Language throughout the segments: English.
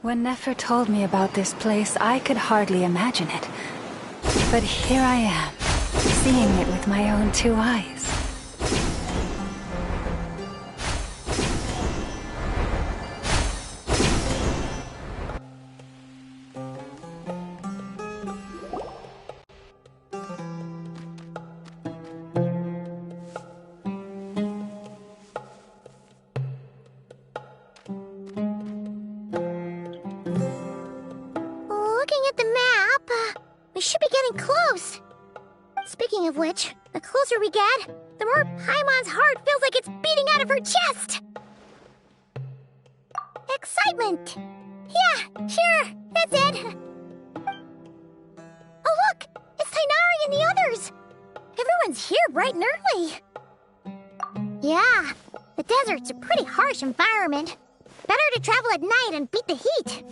When Nefer told me about this place, I could hardly imagine it. But here I am, seeing it with my own two eyes. Speaking of which, the closer we get, the more Paimon's heart feels like it's beating out of her chest! Excitement! Yeah, sure, that's it! Oh look! It's Tighnari and the others! Everyone's here bright and early! Yeah, the desert's a pretty harsh environment. Better to travel at night and beat the heat!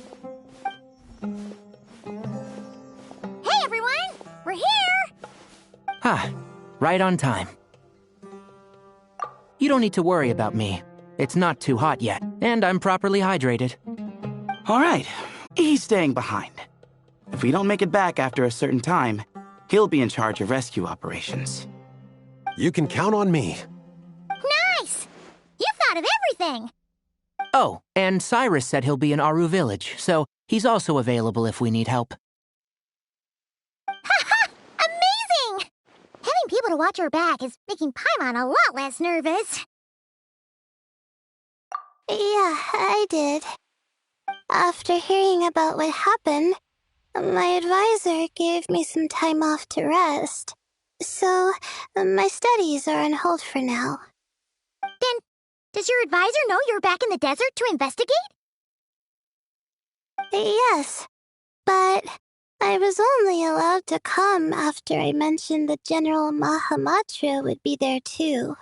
Hey everyone! We're here! Ah, right on time. You don't need to worry about me. It's not too hot yet, and I'm properly hydrated. All right, he's staying behind. If we don't make it back after a certain time, he'll be in charge of rescue operations. You can count on me. Nice! You thought of everything! Oh, and Cyrus said he'll be in Aru Village, so he's also available if we need help. Having people to watch her back is making Paimon a lot less nervous. Yeah, I did. After hearing about what happened, my advisor gave me some time off to rest. So, my studies are on hold for now. Then Does your advisor know you're back in the desert to investigate? Yes, but I was only allowed to come after I mentioned that General Mahamatra would be there too.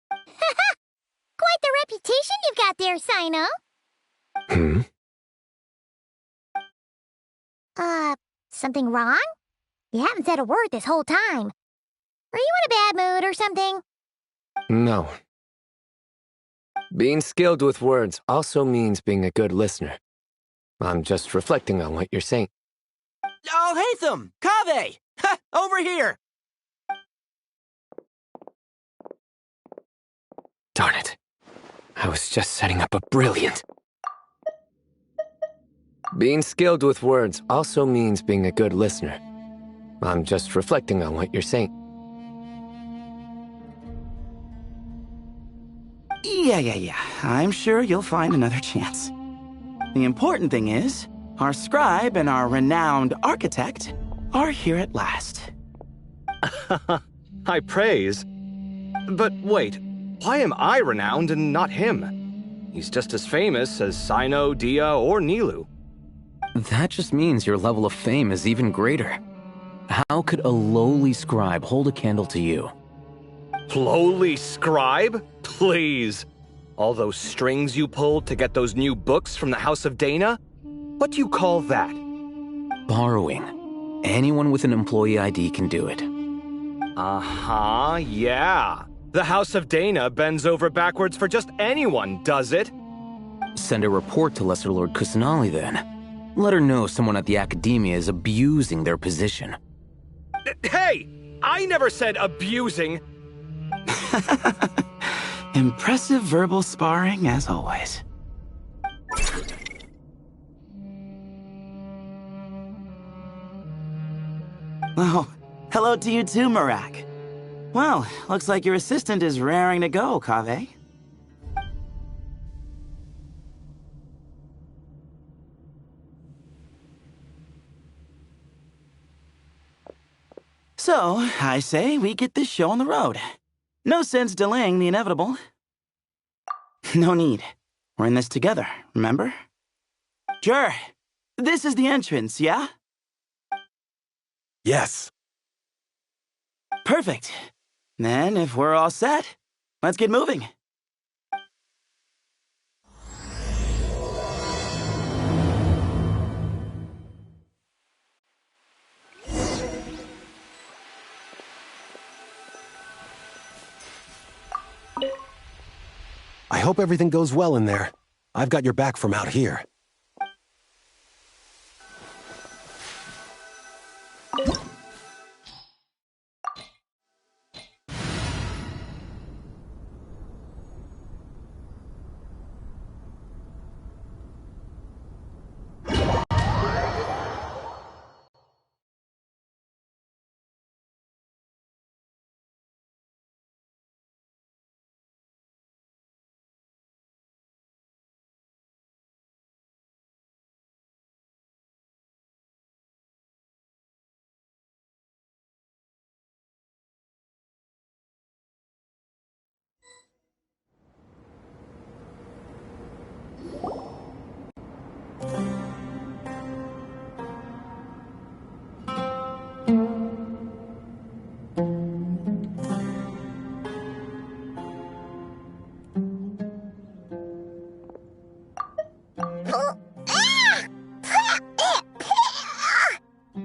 Quite the reputation you've got there, Sino. Something wrong? You haven't said a word this whole time. Are you in a bad mood or something? No. Being skilled with words also means being a good listener. I'm just reflecting on what you're saying. Oh, Hatham! Kaveh! Ha! Over here! Darn it. I was just setting up a brilliant... Being skilled with words also means being a good listener. I'm just reflecting on what you're saying. Yeah. I'm sure you'll find another chance. The important thing is, our scribe and our renowned architect are here at last. High praise. But wait, why am I renowned and not him? He's just as famous as Sino, Dia, or Nilu. That just means your level of fame is even greater. How could a lowly scribe hold a candle to you? Lowly scribe? Please. All those strings you pulled to get those new books from the House of Dana? What do you call that? Borrowing. Anyone with an employee ID can do it. Uh-huh, yeah. The House of Dana bends over backwards for just anyone, does it? Send a report to Lesser Lord Kusanali then. Let her know someone at the Academia is abusing their position. Hey! I never said abusing! Impressive verbal sparring, as always. Oh, hello to you too, Marak. Well, looks like your assistant is raring to go, Kaveh. So, I say we get this show on the road. No sense delaying the inevitable. No need. We're in this together, remember? Sure. This is the entrance, yeah? Yes. Perfect. Then, if we're all set, let's get moving. I hope everything goes well in there. I've got your back from out here.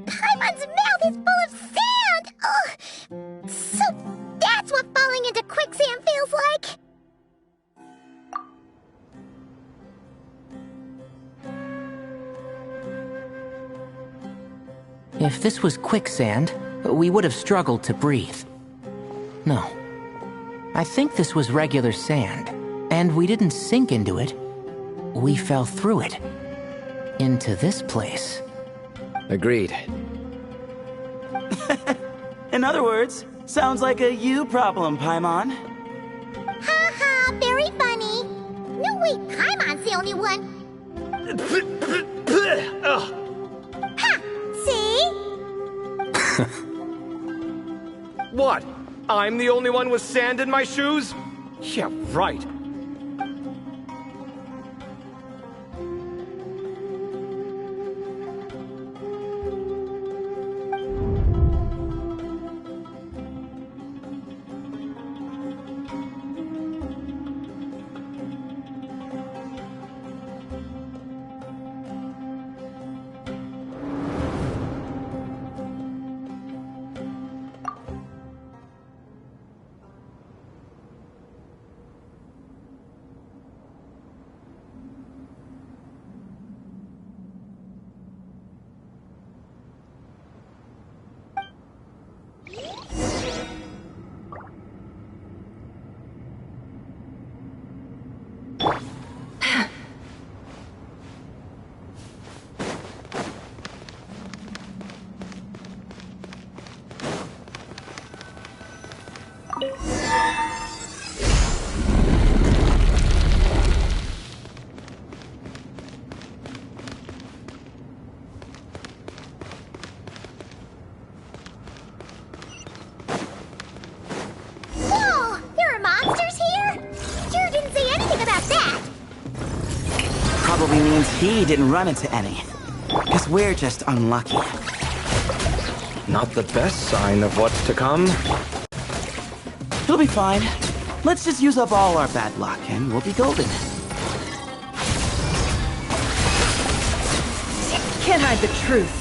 Paimon's mouth is full of sand! So that's what falling into quicksand feels like? If this was quicksand, we would have struggled to breathe. No. I think this was regular sand, and we didn't sink into it. We fell through it. Into this place. Agreed. In other words, sounds like a you problem, Paimon. Ha ha, very funny. No, wait, Paimon's the only one. Ha! See? What? I'm the only one with sand in my shoes? Yeah, right. probably means he didn't run into any. Guess we're just unlucky. Not the best sign of what's to come. It'll be fine. Let's just use up all our bad luck and we'll be golden. Can't hide the truth.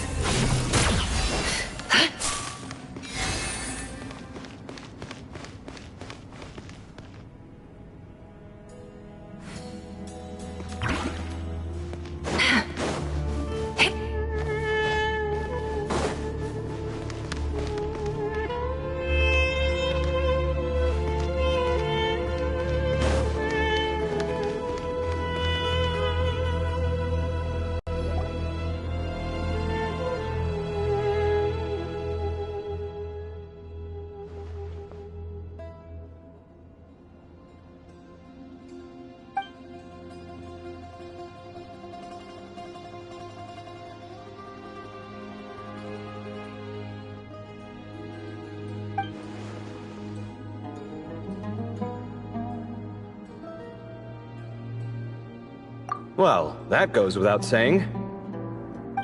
Well, that goes without saying.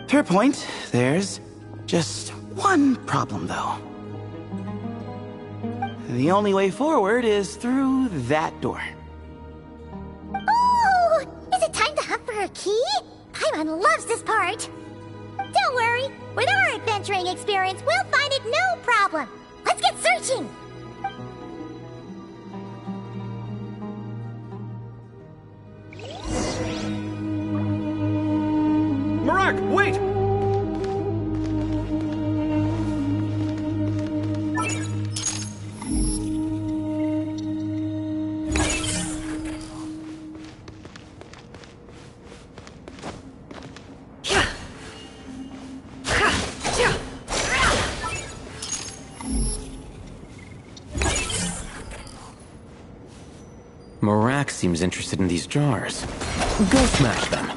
Fair point. There's just one problem, though. The only way forward is through that door. Oh! Is it time to hunt for a key? Paimon loves this part. Don't worry. With our adventuring experience, we'll find it no problem. Let's get searching! Marak, wait! Marak seems interested in these jars. Go smash them.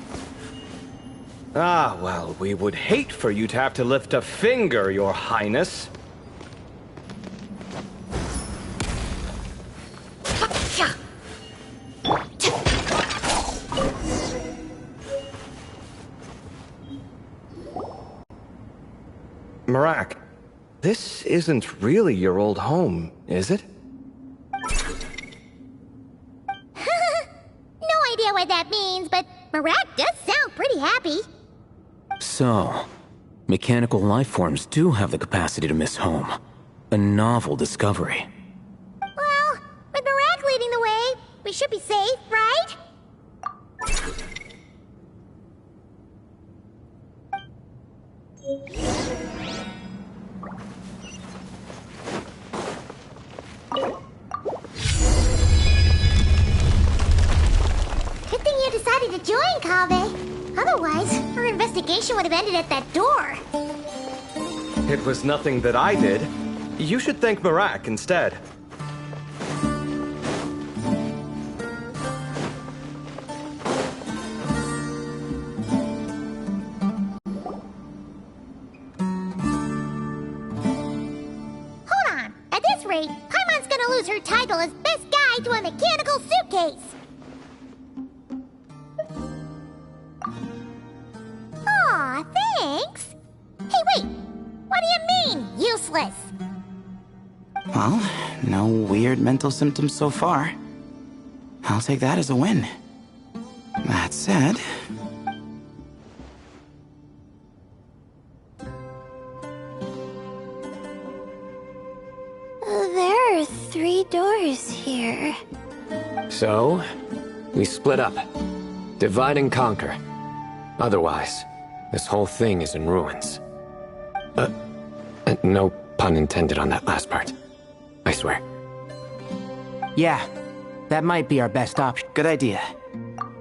Ah, well, we would hate for you to have to lift a finger, Your Highness. Marak, this isn't really your old home, is it? No idea what that means, but Marak does sound pretty happy. So, mechanical life forms do have the capacity to miss home. A novel discovery. Well, with Marak leading the way, we should be safe, right? Good thing you decided to join, Kaveh. Otherwise, our investigation would have ended at that door. It was nothing that I did. You should thank Marak instead. Hold on. At this rate, Paimon's gonna lose her title as best guide to a mechanical suitcase. Aw, thanks. Hey, wait. What do you mean, useless? Well, no weird mental symptoms so far. I'll take that as a win. That said... There are 3 doors here. So, we split up. Divide and conquer. Otherwise, this whole thing is in ruins. No pun intended on that last part. I swear. Yeah, that might be our best option. Good idea.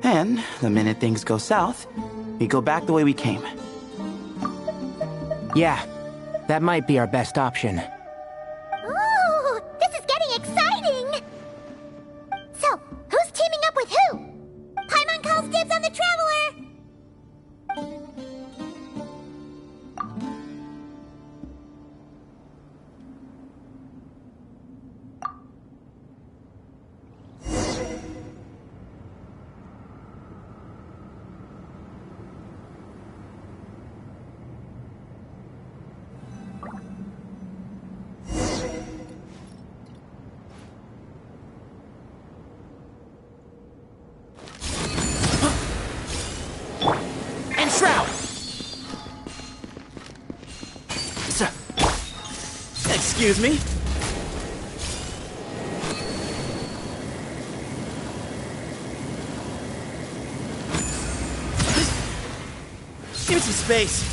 And the minute things go south, we go back the way we came. Yeah, that might be our best option. Ooh, this is getting exciting! So, who's teaming up with who? Paimon calls dibs on the Traveler! Excuse me? Give me some space.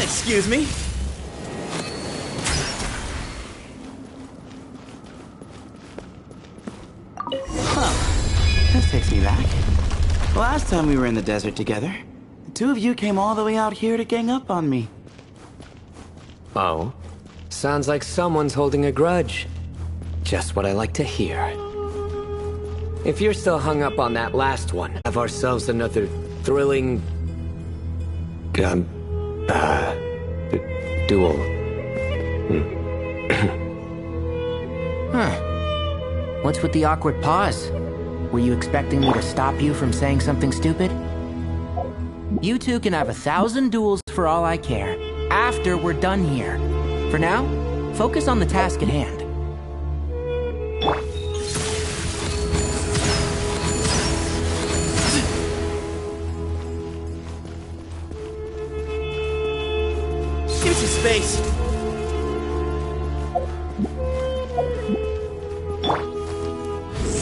Excuse me? Huh. This takes me back. Last time we were in the desert together, the two of you came all the way out here to gang up on me. Oh? Sounds like someone's holding a grudge. Just what I like to hear. If you're still hung up on that last one, have ourselves another thrilling... duel. Huh. What's with the awkward pause? Were you expecting me to stop you from saying something stupid? You two can have 1,000 duels for all I care, after we're done here. For now, focus on the task at hand. Give me some space.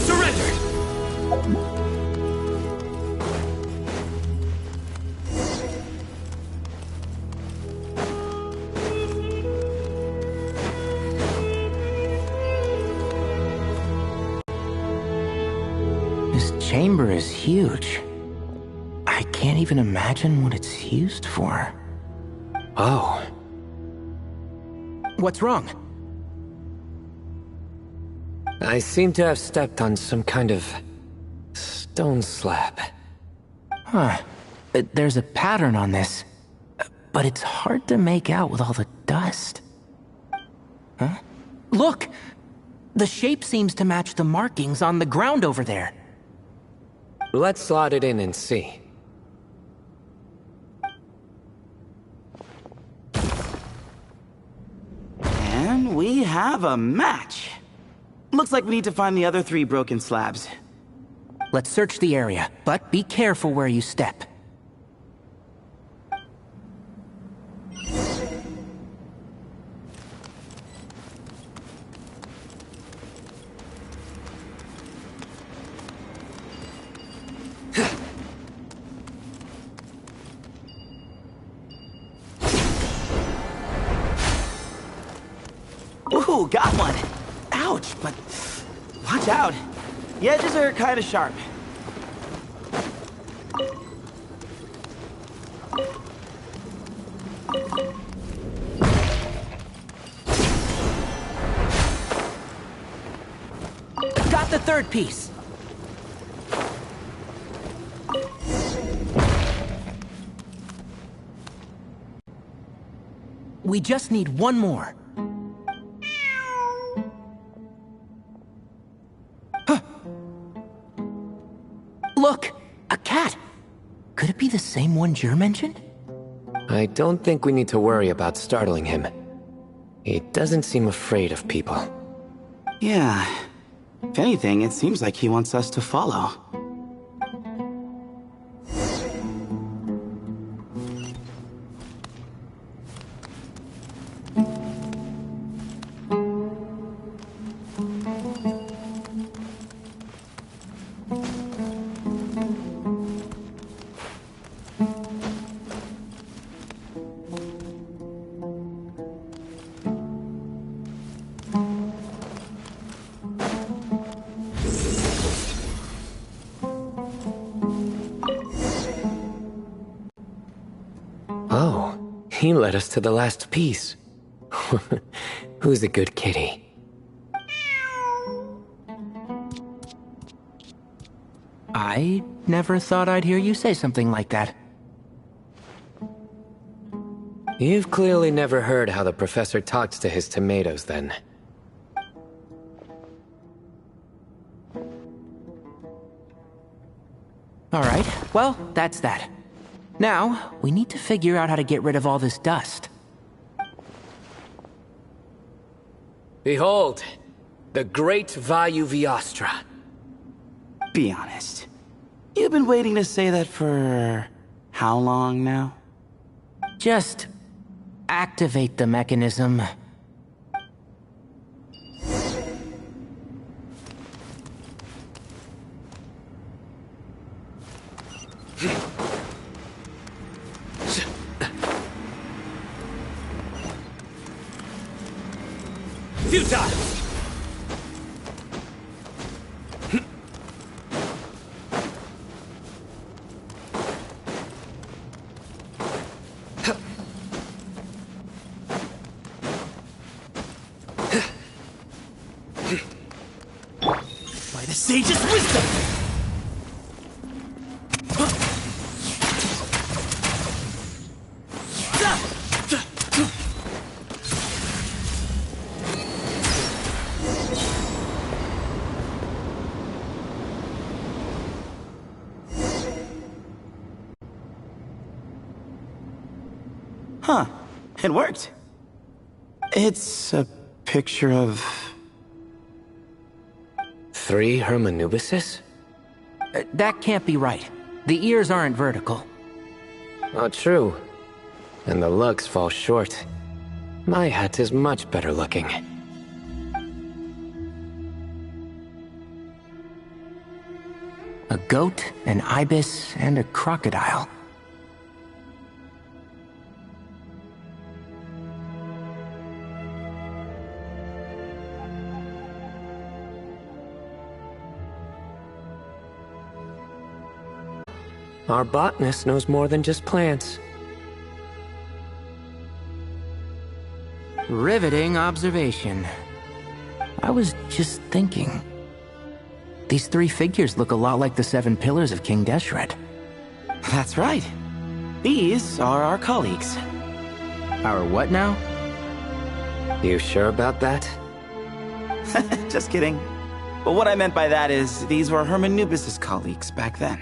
Surrender! This chamber is huge. I can't even imagine what it's used for. Oh. What's wrong? I seem to have stepped on some kind of stone slab. Huh. There's a pattern on this, but it's hard to make out with all the dust. Huh? Look! The shape seems to match the markings on the ground over there. Let's slot it in and see. And we have a match. Looks like we need to find the other 3 broken slabs. Let's search the area, but be careful where you step. Ooh, got one. Ouch, but watch out. The edges are kind of sharp. Got the 3rd piece. We just need one more. Huh. Look, a cat. Could it be the same one Jer mentioned? I don't think we need to worry about startling him. He doesn't seem afraid of people. Yeah. If anything, it seems like he wants us to follow. Oh, he led us to the last piece. Who's a good kitty? I never thought I'd hear you say something like that. You've clearly never heard how the professor talks to his tomatoes, then. All right, well, that's that. Now, we need to figure out how to get rid of all this dust. Behold, the great Vayu Viastra. Be honest. You've been waiting to say that for how long now? Just activate the mechanism. Futile! By the sage's wisdom! Huh. It worked. It's a picture of... 3 Hermanubises? That can't be right. The ears aren't vertical. Not true. And the looks fall short. My hat is much better looking. A goat, an ibis, and a crocodile. Our botanist knows more than just plants. Riveting observation. I was just thinking. These 3 figures look a lot like the 7 pillars of King Deshret. That's right. These are our colleagues. Our what now? You sure about that? Just kidding. But what I meant by that is, these were Hermanubis' colleagues back then.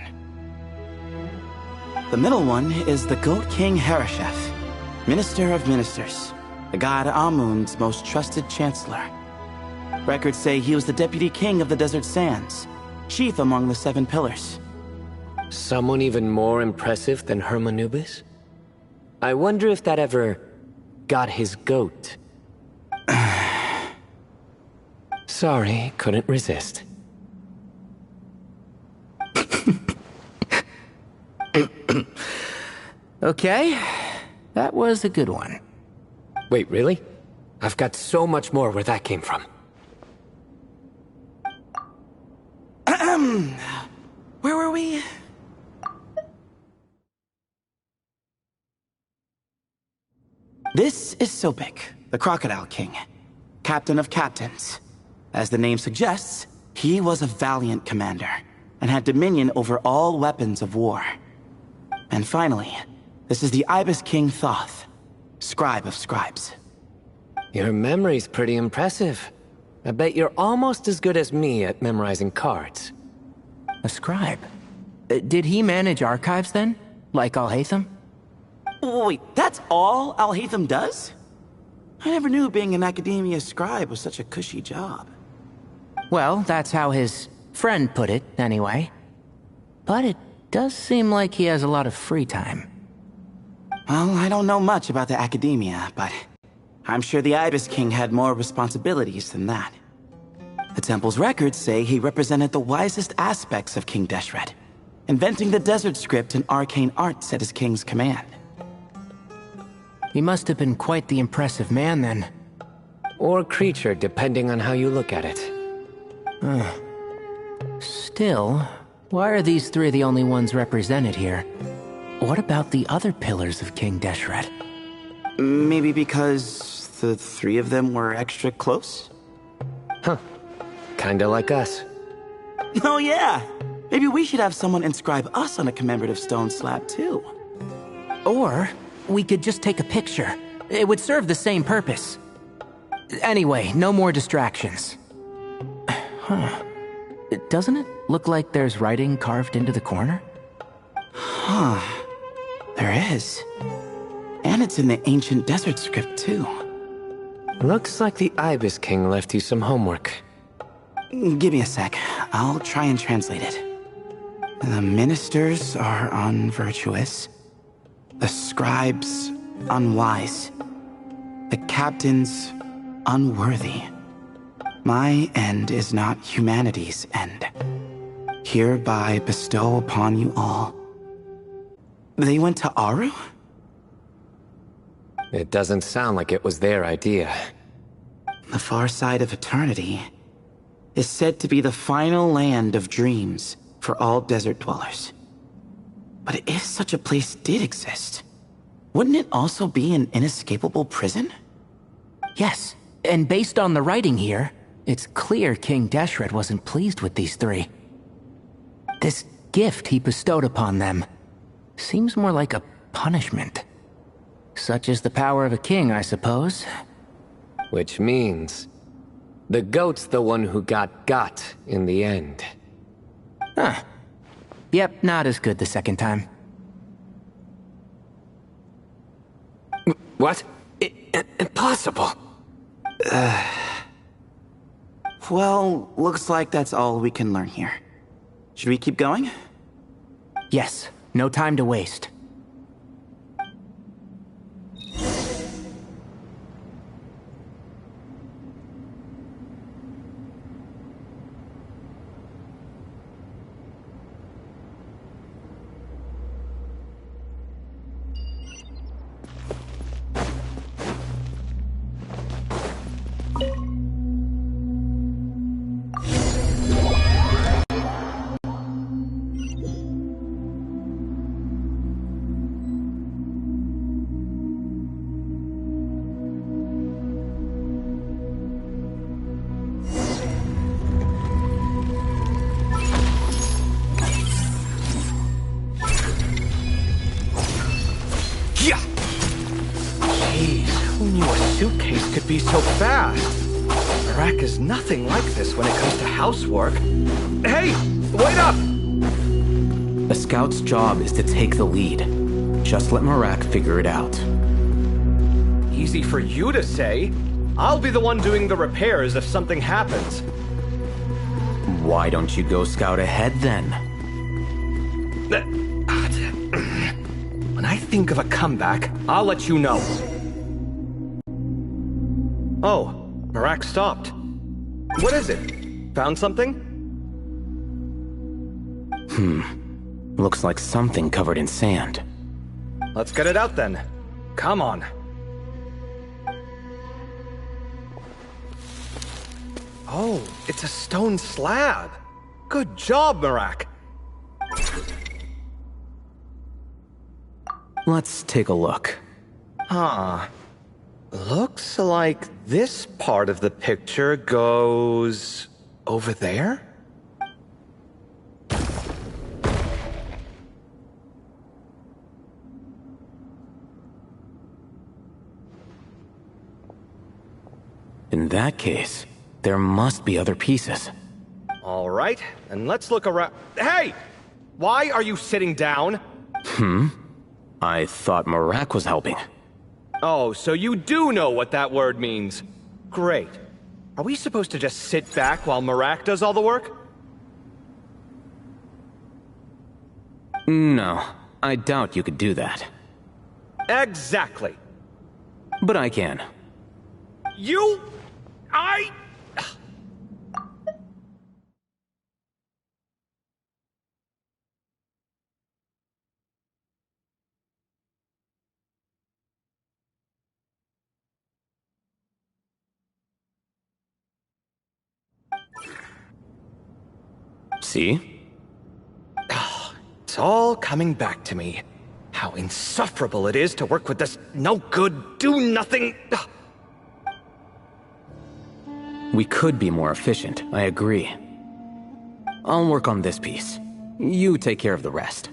The middle one is the Goat King Harashef, Minister of Ministers, the god Amun's most trusted chancellor. Records say he was the deputy king of the Desert Sands, chief among the 7 pillars. Someone even more impressive than Hermanubis? I wonder if that ever got his goat. Sorry, couldn't resist. Okay, that was a good one. Wait, really? I've got so much more where that came from. Where were we? This is Sobek, the Crocodile King, captain of captains. As the name suggests, he was a valiant commander and had dominion over all weapons of war. And finally, this is the Ibis King Thoth, scribe of scribes. Your memory's pretty impressive. I bet you're almost as good as me at memorizing cards. A scribe? Did he manage archives then? Like Alhaitham? Wait, that's all Alhaitham does? I never knew being an academia scribe was such a cushy job. Well, that's how his friend put it, anyway. But it does seem like he has a lot of free time. Well, I don't know much about the academia, but I'm sure the Ibis King had more responsibilities than that. The temple's records say he represented the wisest aspects of King Deshret, inventing the desert script and arcane arts at his king's command. He must have been quite the impressive man then. Or creature, depending on how you look at it. Still, why are these 3 the only ones represented here? What about the other pillars of King Deshret? Maybe because the 3 of them were extra close? Huh. Kinda like us. Oh yeah! Maybe we should have someone inscribe us on a commemorative stone slab too. Or we could just take a picture. It would serve the same purpose. Anyway, no more distractions. Huh. Doesn't it look like there's writing carved into the corner? Huh. There is. And it's in the ancient desert script, too. Looks like the Ibis King left you some homework. Give me a sec. I'll try and translate it. The ministers are unvirtuous. The scribes, unwise. The captains, unworthy. My end is not humanity's end. Hereby bestow upon you all. They went to Aru? It doesn't sound like it was their idea. The far side of eternity is said to be the final land of dreams for all desert dwellers. But if such a place did exist, wouldn't it also be an inescapable prison? Yes, and based on the writing here, it's clear King Deshret wasn't pleased with these three. This gift he bestowed upon them seems more like a punishment. Such is the power of a king, I suppose. Which means the goat's the one who got in the end. Huh. Yep, not as good the second time. What? Impossible. Well, looks like that's all we can learn here. Should we keep going? Yes, no time to waste. Suitcase could be so fast. Marak is nothing like this when it comes to housework. Hey, wait up! A scout's job is to take the lead. Just let Marak figure it out. Easy for you to say. I'll be the one doing the repairs if something happens. Why don't you go scout ahead then? When I think of a comeback, I'll let you know. Oh, Marak stopped. What is it? Found something? Looks like something covered in sand. Let's get it out then. Come on. Oh, it's a stone slab. Good job, Marak. Let's take a look. Huh. Looks like this part of the picture goes over there? In that case, there must be other pieces. All right, and let's look around. Hey! Why are you sitting down? I thought Marak was helping. Oh, so you do know what that word means. Great. Are we supposed to just sit back while Marak does all the work? No, I doubt you could do that. Exactly. But I can. See? It's all coming back to me. How insufferable it is to work with this no-good, do-nothing... We could be more efficient, I agree. I'll work on this piece. You take care of the rest.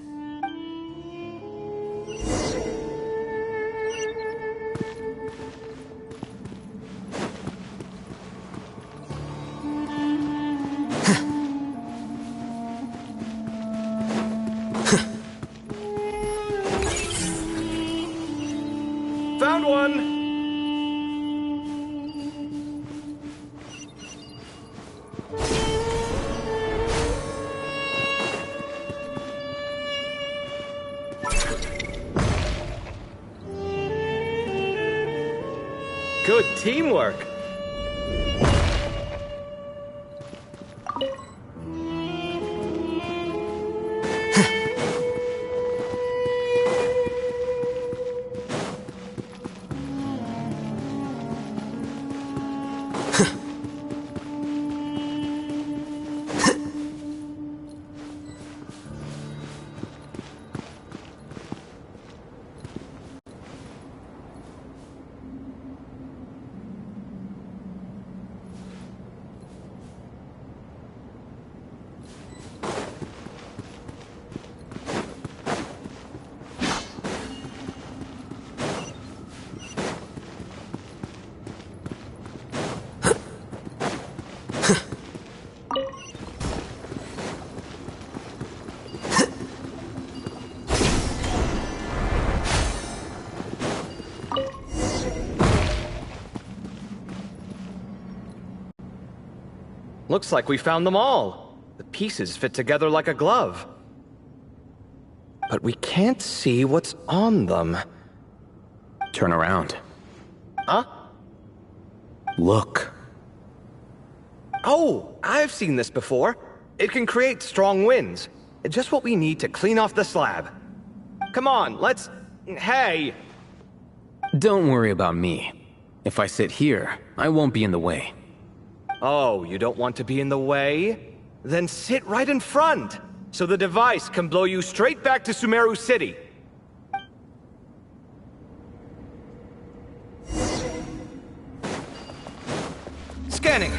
Good teamwork. Looks like we found them all. The pieces fit together like a glove. But we can't see what's on them. Turn around. Huh? Look. Oh, I've seen this before. It can create strong winds. Just what we need to clean off the slab. Come on, let's... Hey! Don't worry about me. If I sit here, I won't be in the way. Oh, you don't want to be in the way? Then sit right in front, so the device can blow you straight back to Sumeru City. Scanning.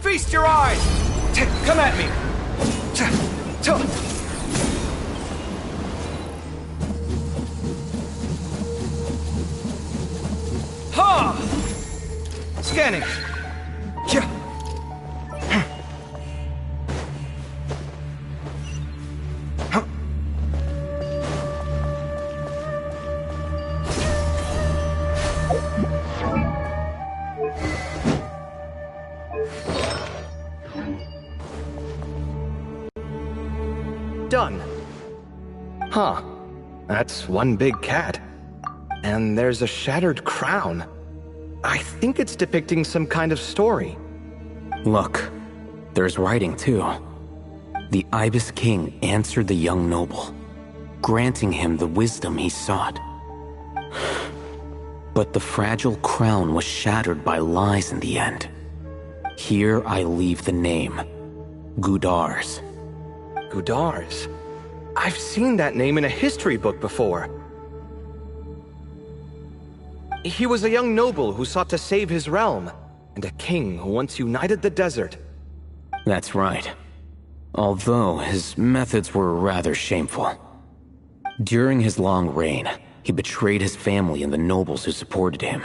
Feast your eyes! Come at me! Ha! Scanning. Done. Huh. That's one big cat. And there's a shattered crown. I think it's depicting some kind of story. Look, there's writing too. The Ibis King answered the young noble, granting him the wisdom he sought. But the fragile crown was shattered by lies in the end. Here I leave the name, Gudar's. Gudar's? I've seen that name in a history book before. He was a young noble who sought to save his realm, and a king who once united the desert. That's right. Although his methods were rather shameful. During his long reign, he betrayed his family and the nobles who supported him,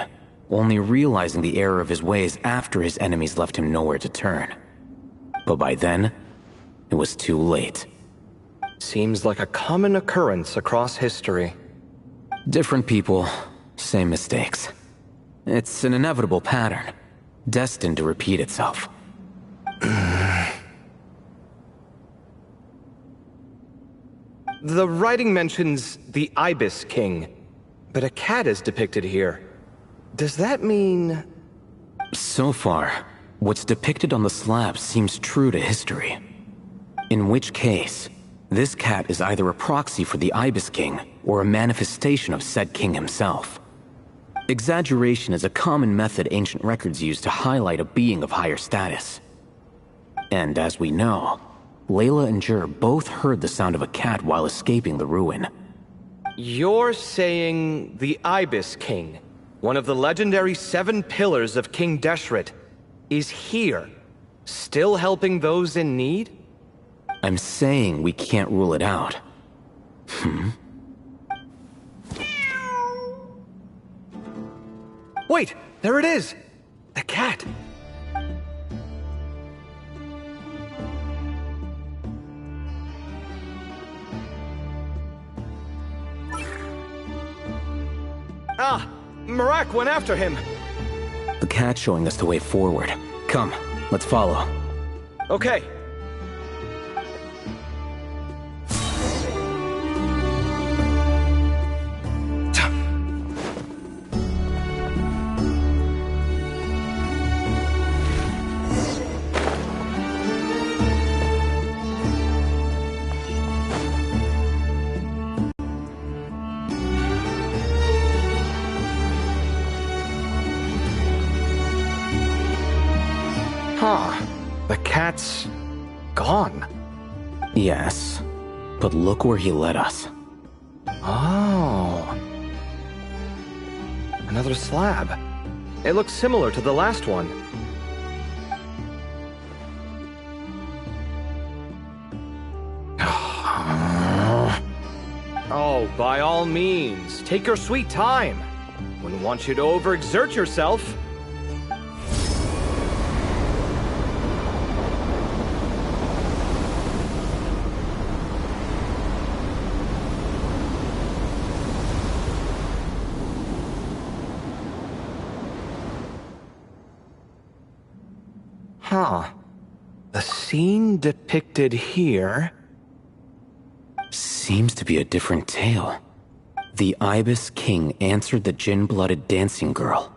only realizing the error of his ways after his enemies left him nowhere to turn. But by then, it was too late. Seems like a common occurrence across history. Different people, same mistakes. It's an inevitable pattern, destined to repeat itself. The writing mentions the Ibis King, but a cat is depicted here. Does that mean... So far, what's depicted on the slab seems true to history. In which case, this cat is either a proxy for the Ibis King or a manifestation of said king himself. Exaggeration is a common method ancient records use to highlight a being of higher status. And as we know, Layla and Jur both heard the sound of a cat while escaping the ruin. You're saying the Ibis King, one of the legendary 7 pillars of King Deshret, is here, still helping those in need? I'm saying we can't rule it out. Wait, there it is! The cat! Ah! Marak went after him! The cat's showing us the way forward. Come, let's follow. Okay. Huh. The cat's gone. Yes, but look where he led us. Oh. Another slab. It looks similar to the last one. Oh, by all means, take your sweet time. Wouldn't want you to overexert yourself. Huh. The scene depicted here... Seems to be a different tale. The Ibis King answered the gin-blooded dancing girl,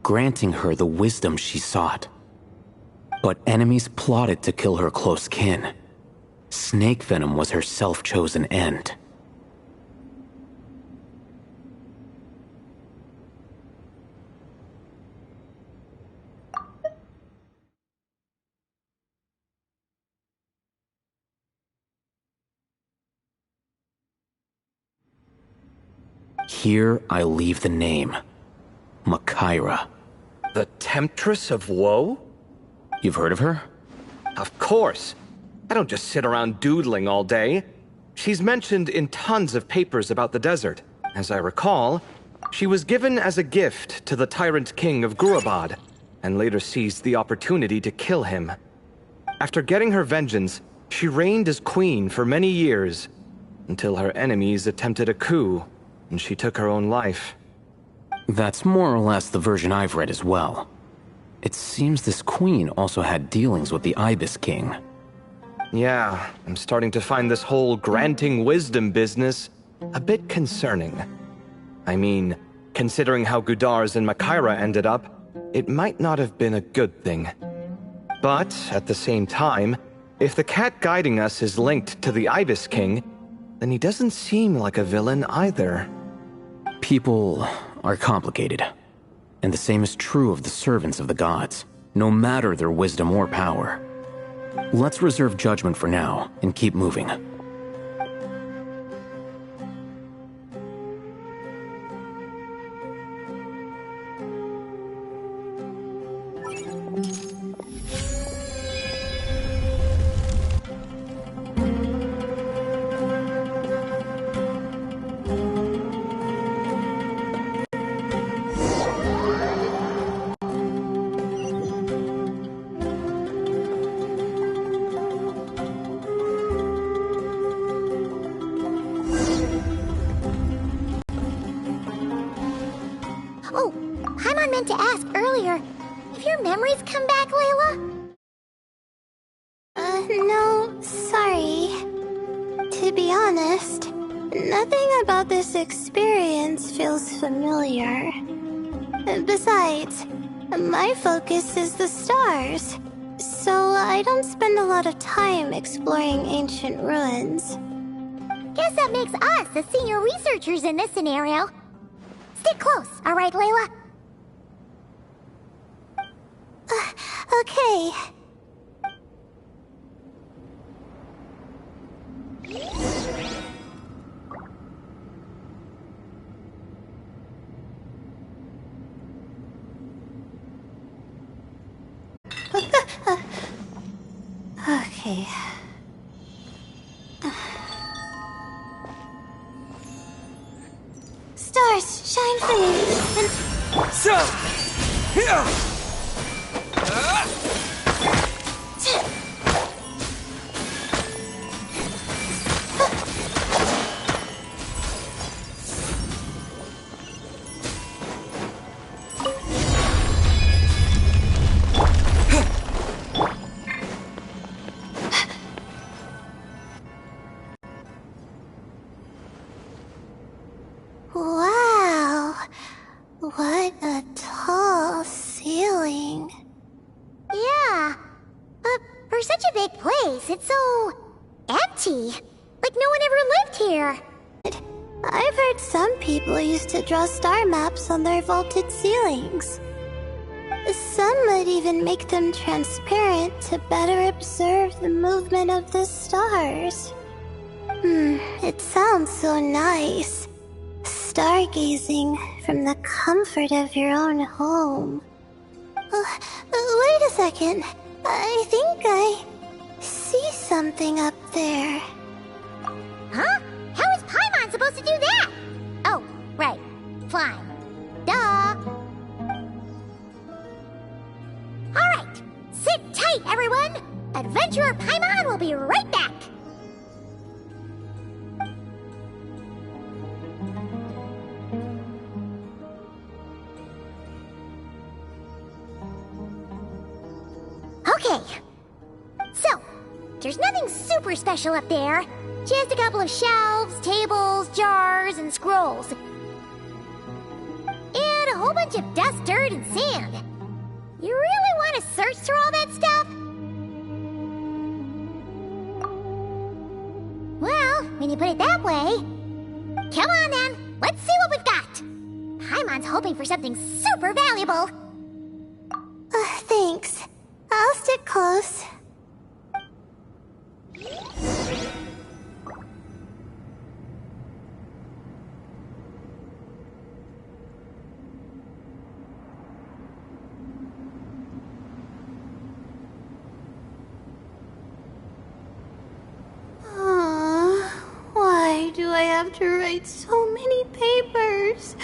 granting her the wisdom she sought. But enemies plotted to kill her close kin. Snake venom was her self-chosen end. Here I leave the name. Makaira. The Temptress of Woe? You've heard of her? Of course. I don't just sit around doodling all day. She's mentioned in tons of papers about the desert. As I recall, she was given as a gift to the tyrant king of Gurabad, and later seized the opportunity to kill him. After getting her vengeance, she reigned as queen for many years, until her enemies attempted a coup, and she took her own life. That's more or less the version I've read as well. It seems this queen also had dealings with the Ibis King. Yeah, I'm starting to find this whole granting wisdom business a bit concerning. I mean, considering how Gudars and Makaira ended up, it might not have been a good thing. But, at the same time, if the cat guiding us is linked to the Ibis King, then he doesn't seem like a villain either. People are complicated. And the same is true of the servants of the gods, no matter their wisdom or power. Let's reserve judgment for now, and keep moving. Oh, Paimon meant to ask earlier. Have your memories come back, Layla? No, sorry. To be honest, nothing about this experience feels familiar. Besides, my focus is the stars, so I don't spend a lot of time exploring ancient ruins. Guess that makes us the senior researchers in this scenario. Stick close, alright, Layla? Okay. Okay. Stars, shine for me. What a tall ceiling. Yeah. For such a big place, it's so empty. Like no one ever lived here. I've heard some people used to draw star maps on their vaulted ceilings. Some might even make them transparent to better observe the movement of the stars. It sounds so nice. Stargazing from the comfort of your own home. Wait a second. I think I see something up there. Huh? How is Paimon supposed to do that? Oh, right. Flying. Duh. Alright. Sit tight, everyone. Adventurer Paimon will be right back. Okay. So, there's nothing super special up there. Just a couple of shelves, tables, jars, and scrolls. And a whole bunch of dust, dirt, and sand. You really want to search through all that stuff? Well, when you put it that way... Come on then, let's see what we've got. Paimon's hoping for something super valuable. Thanks. I'll stick close. Why do I have to write so many papers?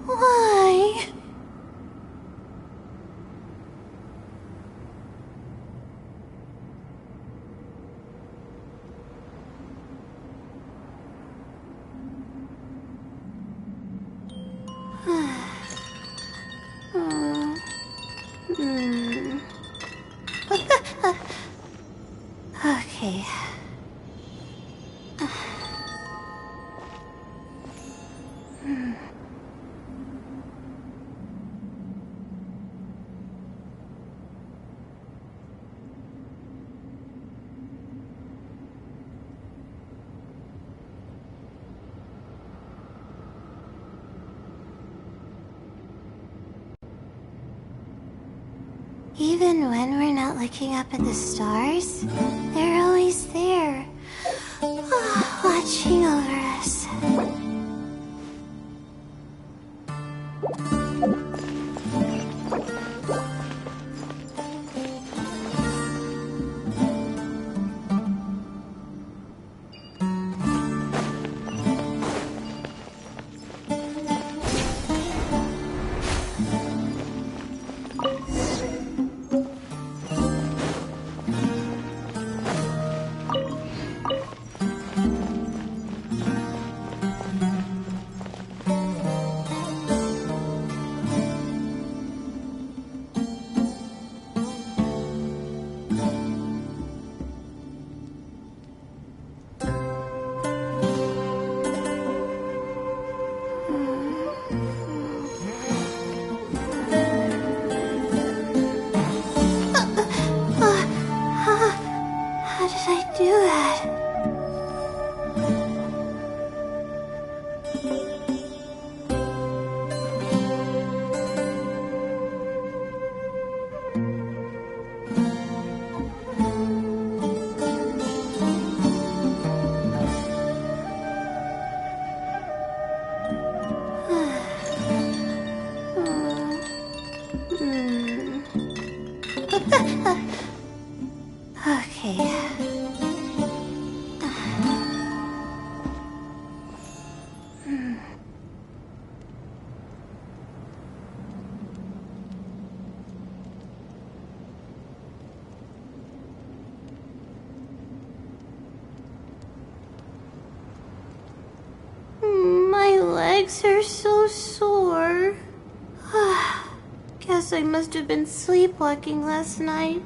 Why? Okay. Even when we're not looking up at the stars, they're always there, watching over us. How did I do that? Okay. My legs are so sore. Guess I must have been sleepwalking last night.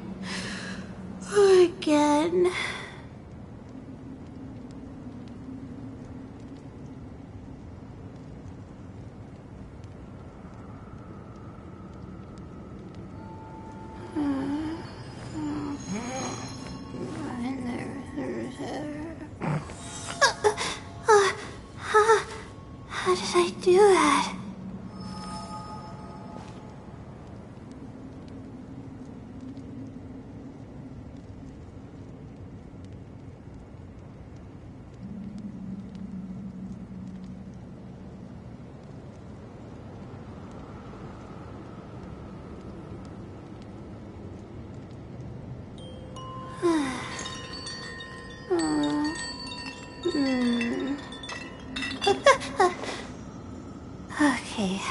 Again. did I do that? Okay.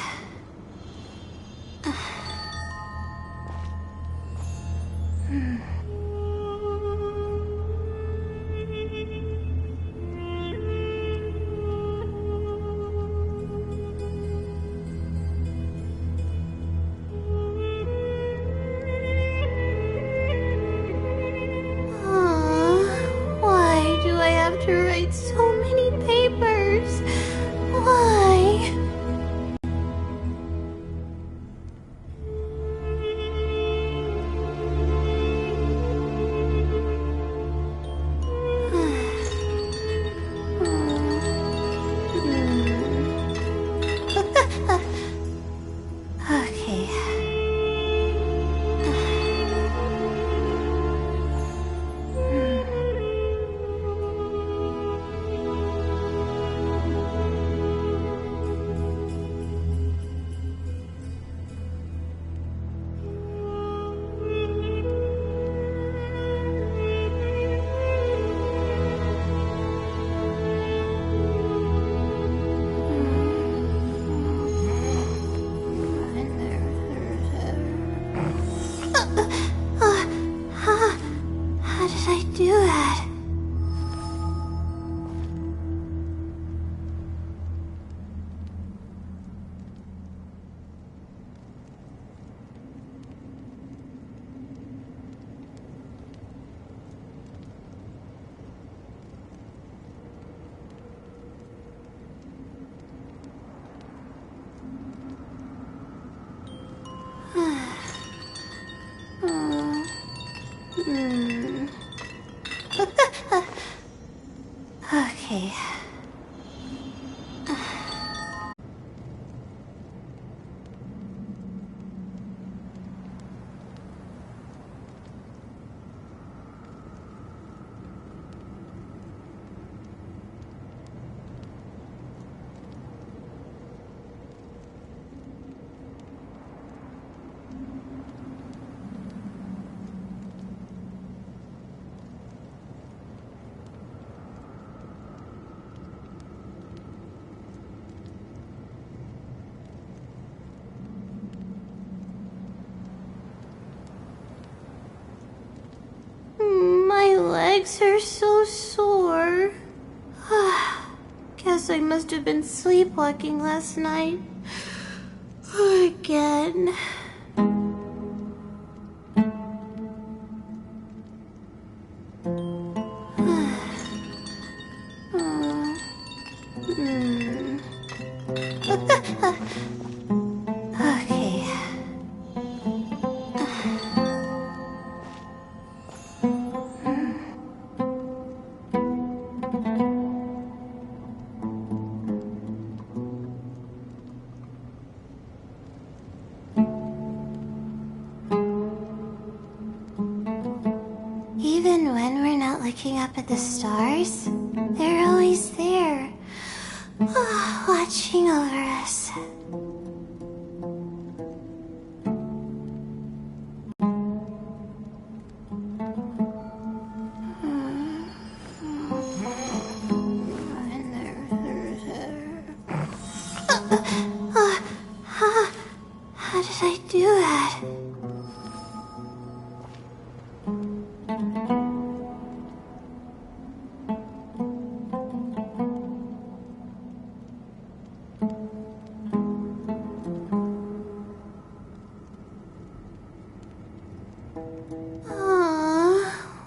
Why do I have to write so many papers? Why? Okay. How did I do that? Okay. My legs are so sore. Guess I must have been sleepwalking last night. Again. Okay. Even when we're not looking up at the stars, they're always there, watching over us. How did I do that?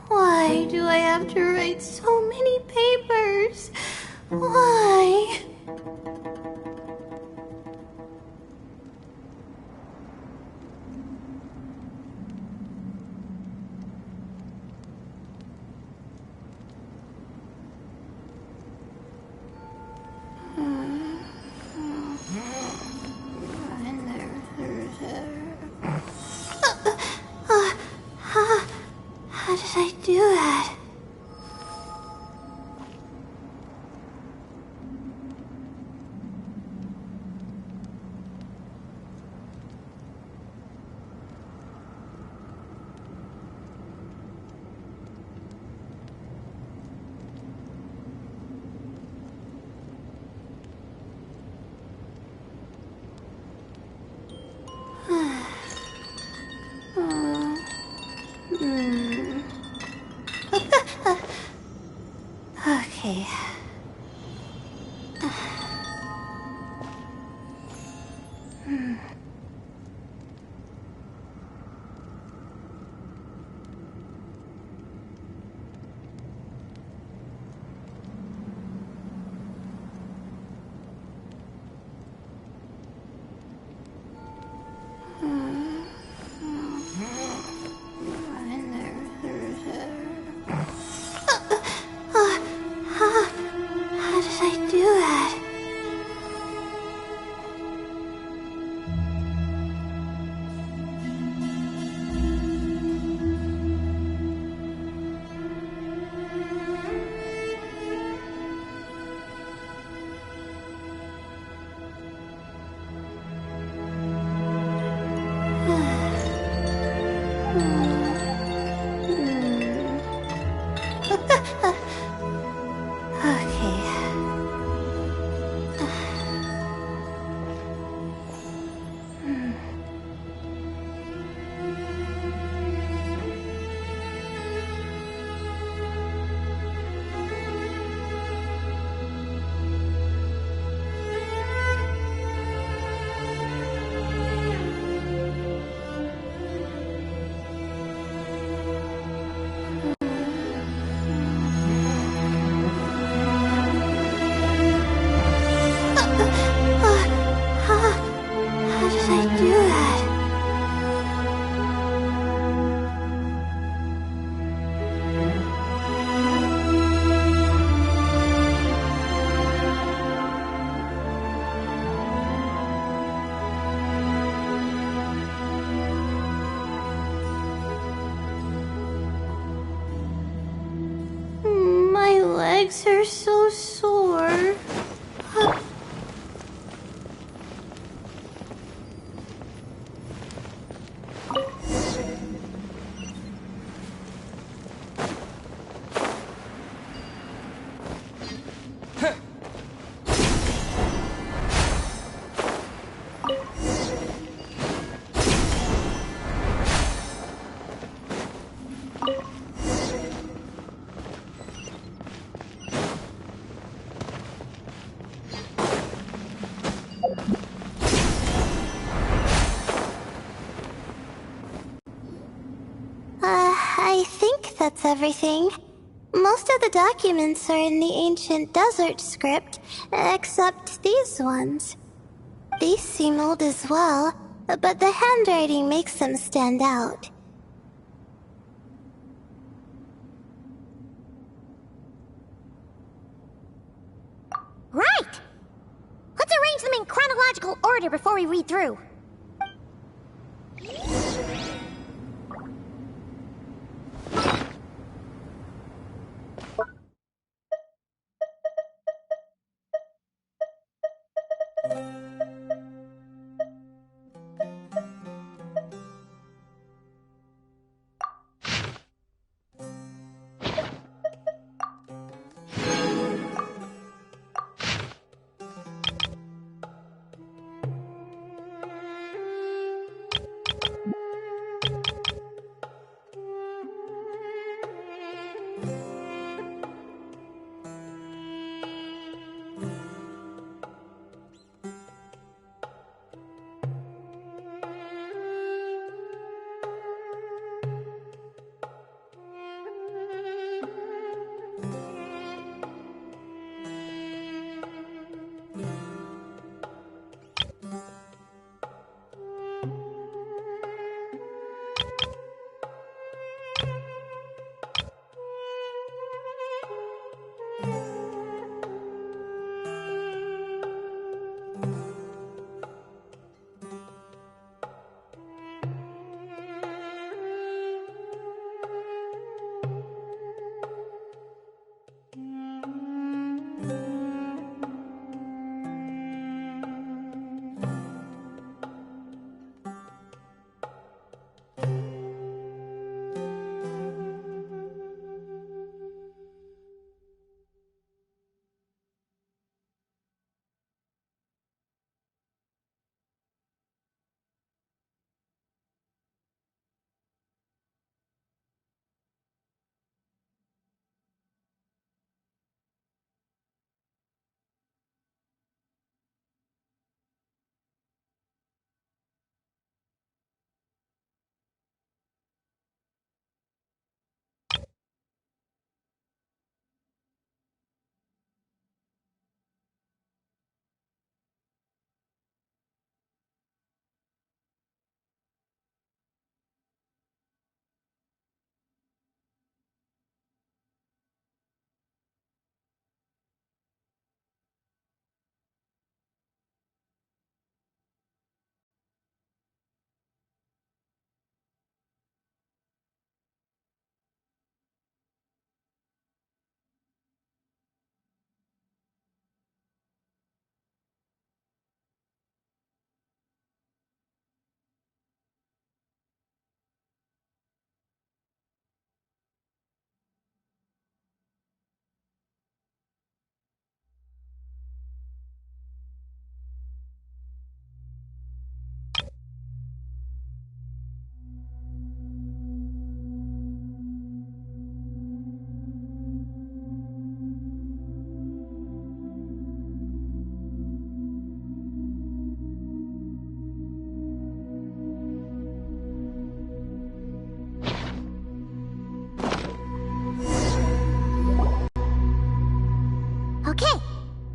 Why do I have to write so many papers? Why? Okay. How did I do that? How did I do that? My legs are so sore. I think that's everything. Most of the documents are in the ancient desert script, except these ones. These seem old as well, but the handwriting makes them stand out. Right! Let's arrange them in chronological order before we read through.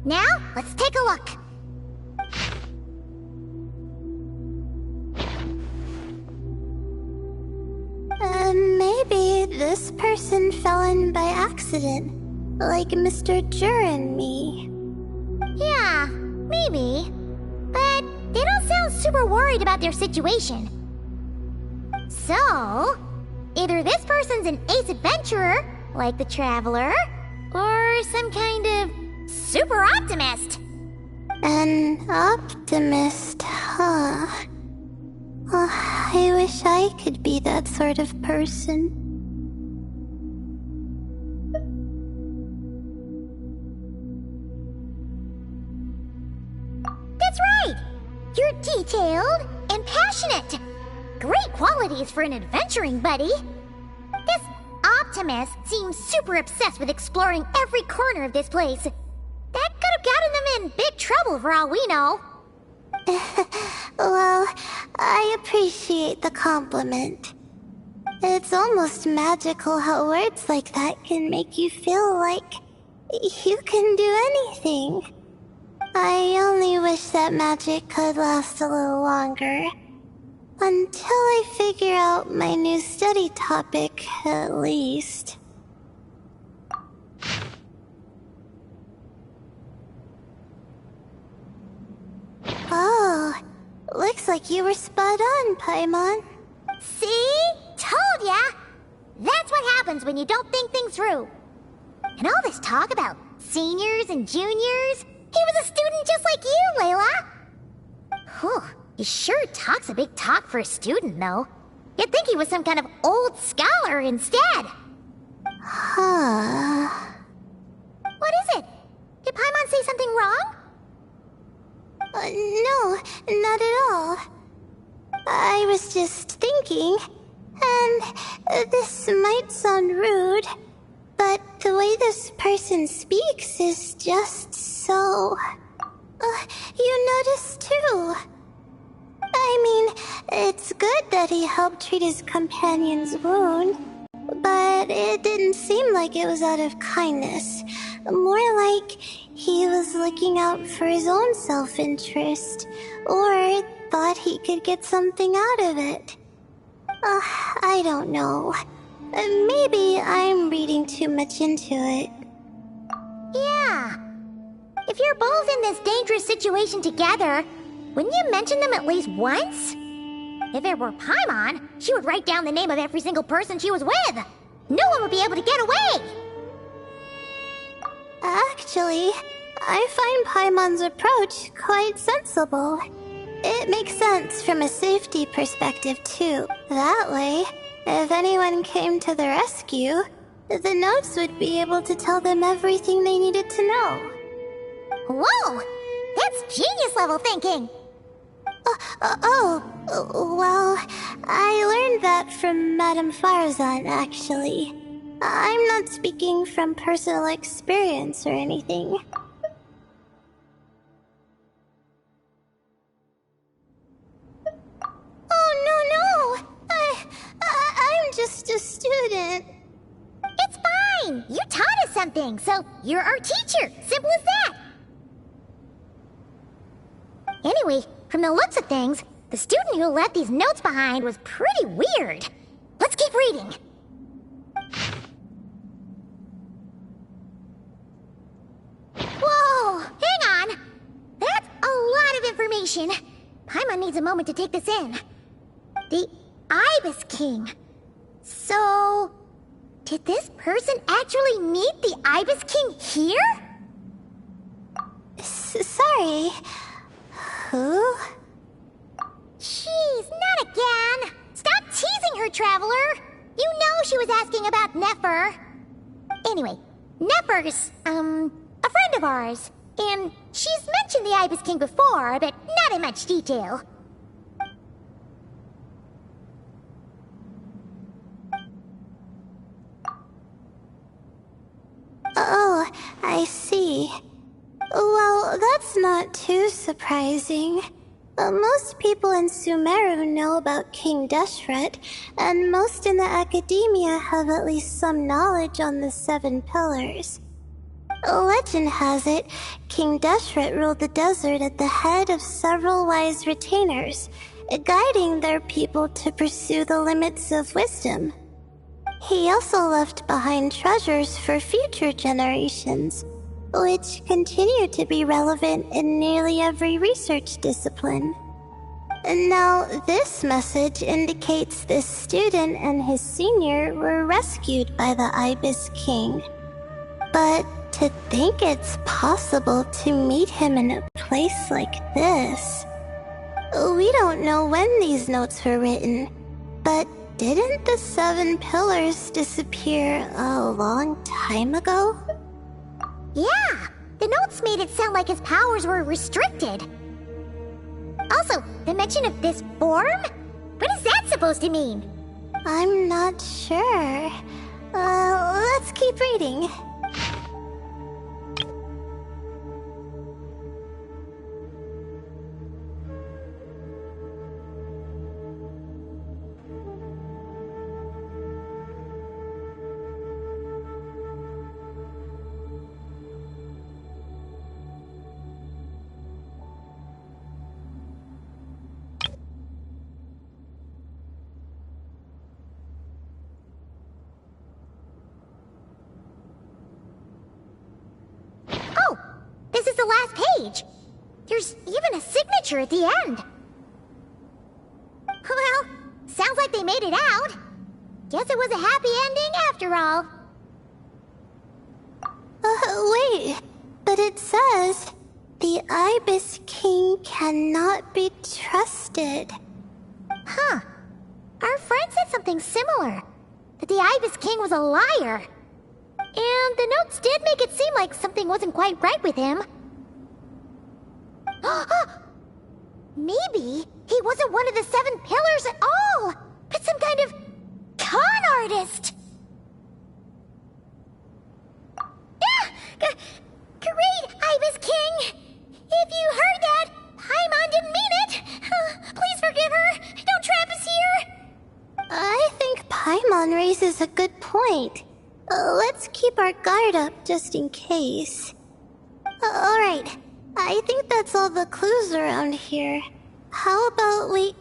Now, let's take a look. Maybe this person fell in by accident, like Mr. Jur and me. Yeah, maybe. But they don't sound super worried about their situation. So, either this person's an ace adventurer, like the Traveler, or some kind of super optimist. An optimist, huh? Oh, I wish I could be that sort of person. That's right! You're detailed and passionate. Great qualities for an adventuring buddy. This optimist seems super obsessed with exploring every corner of this place. That could have gotten them in big trouble for all we know. Well, I appreciate the compliment. It's almost magical how words like that can make you feel like you can do anything. I only wish that magic could last a little longer. Until I figure out my new study topic, at least. Oh, looks like you were spot on, Paimon. See? Told ya! That's what happens when you don't think things through. And all this talk about seniors and juniors, he was a student just like you, Layla. Whew, he sure talks a big talk for a student, though. You'd think he was some kind of old scholar instead. Huh. What is it? Did Paimon say something wrong? No, not at all. I was just thinking, and this might sound rude, but the way this person speaks is just so... you notice too. I mean, it's good that he helped treat his companion's wound, but it didn't seem like it was out of kindness. More like he was looking out for his own self-interest, or thought he could get something out of it. I don't know. Maybe I'm reading too much into it. Yeah. If you're both in this dangerous situation together, wouldn't you mention them at least once? If it were Paimon, she would write down the name of every single person she was with. No one would be able to get away. Actually, I find Paimon's approach quite sensible. It makes sense from a safety perspective, too. That way, if anyone came to the rescue, the notes would be able to tell them everything they needed to know. Whoa! That's genius-level thinking! Well, I learned that from Madame Farzan, actually. I'm not speaking from personal experience or anything. Oh, no! I'm just a student. It's fine! You taught us something, so you're our teacher. Simple as that. Anyway, from the looks of things, the student who left these notes behind was pretty weird. Let's keep reading. Whoa! Hang on! That's a lot of information. Paimon needs a moment to take this in. The Ibis King. So... did this person actually meet the Ibis King here? Sorry. Who? Jeez, not again! Stop teasing her, Traveler! You know she was asking about Nefer. Anyway, Nefer's, a friend of ours. And she's mentioned the Ibis King before, but not in much detail. Oh, I see. Well, that's not too surprising. Most people in Sumeru know about King Deshret, and most in the academia have at least some knowledge on the 7 pillars. Legend has it, King Deshret ruled the desert at the head of several wise retainers, guiding their people to pursue the limits of wisdom. He also left behind treasures for future generations, which continue to be relevant in nearly every research discipline. Now, this message indicates this student and his senior were rescued by the Ibis King. But to think it's possible to meet him in a place like this... We don't know when these notes were written, but didn't the 7 pillars disappear a long time ago? Yeah, the notes made it sound like his powers were restricted. Also, the mention of this form? What is that supposed to mean? I'm not sure. Let's keep reading. This is the last page. There's even a signature at the end. Well, sounds like they made it out. Guess it was a happy ending after all. Wait. But it says, the Ibis King cannot be trusted. Huh. Our friend said something similar. That the Ibis King was a liar. And the notes did make it seem like something wasn't quite right with him. Maybe he wasn't one of the 7 pillars at all, but some kind of con artist. Great, Ibis King! If you heard that, Paimon didn't mean it! Please forgive her! Don't trap us here! I think Paimon raises a good point. Let's keep our guard up just in case. Alright, I think that's all the clues around here. How about we...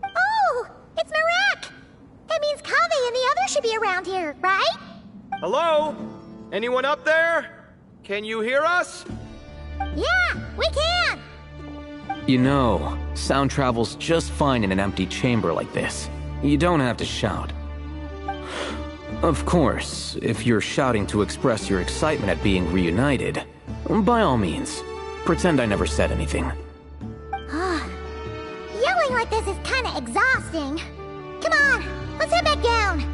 Oh! It's Marak! That means Kaveh and the others should be around here, right? Hello? Anyone up there? Can you hear us? Yeah, we can! You know, sound travels just fine in an empty chamber like this. You don't have to shout. Of course, if you're shouting to express your excitement at being reunited, by all means, pretend I never said anything. Yelling like this is kinda exhausting. Come on, let's head back down.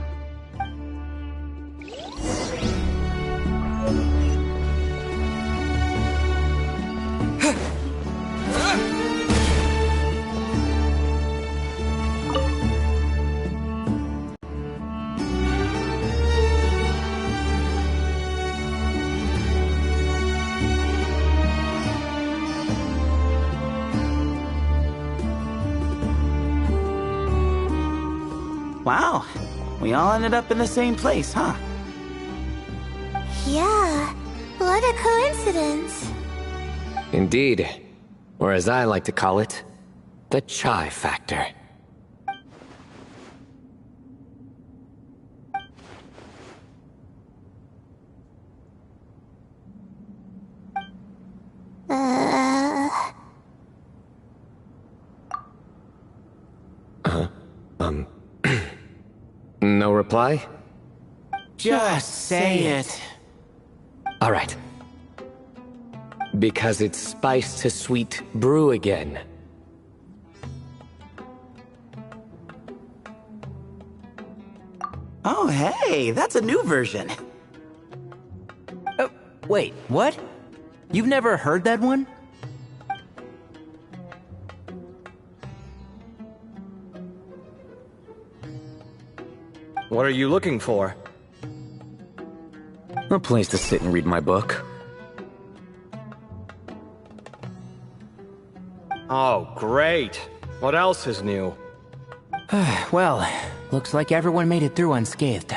Wow, we all ended up in the same place, huh? Yeah, what a coincidence. Indeed. Or as I like to call it, the chai factor. No reply? Just say it. All right. Because it's spice to sweet brew again. Oh, hey, that's a new version. Wait, what? You've never heard that one? What are you looking for? A place to sit and read my book. Oh, great. What else is new? Well, looks like everyone made it through unscathed.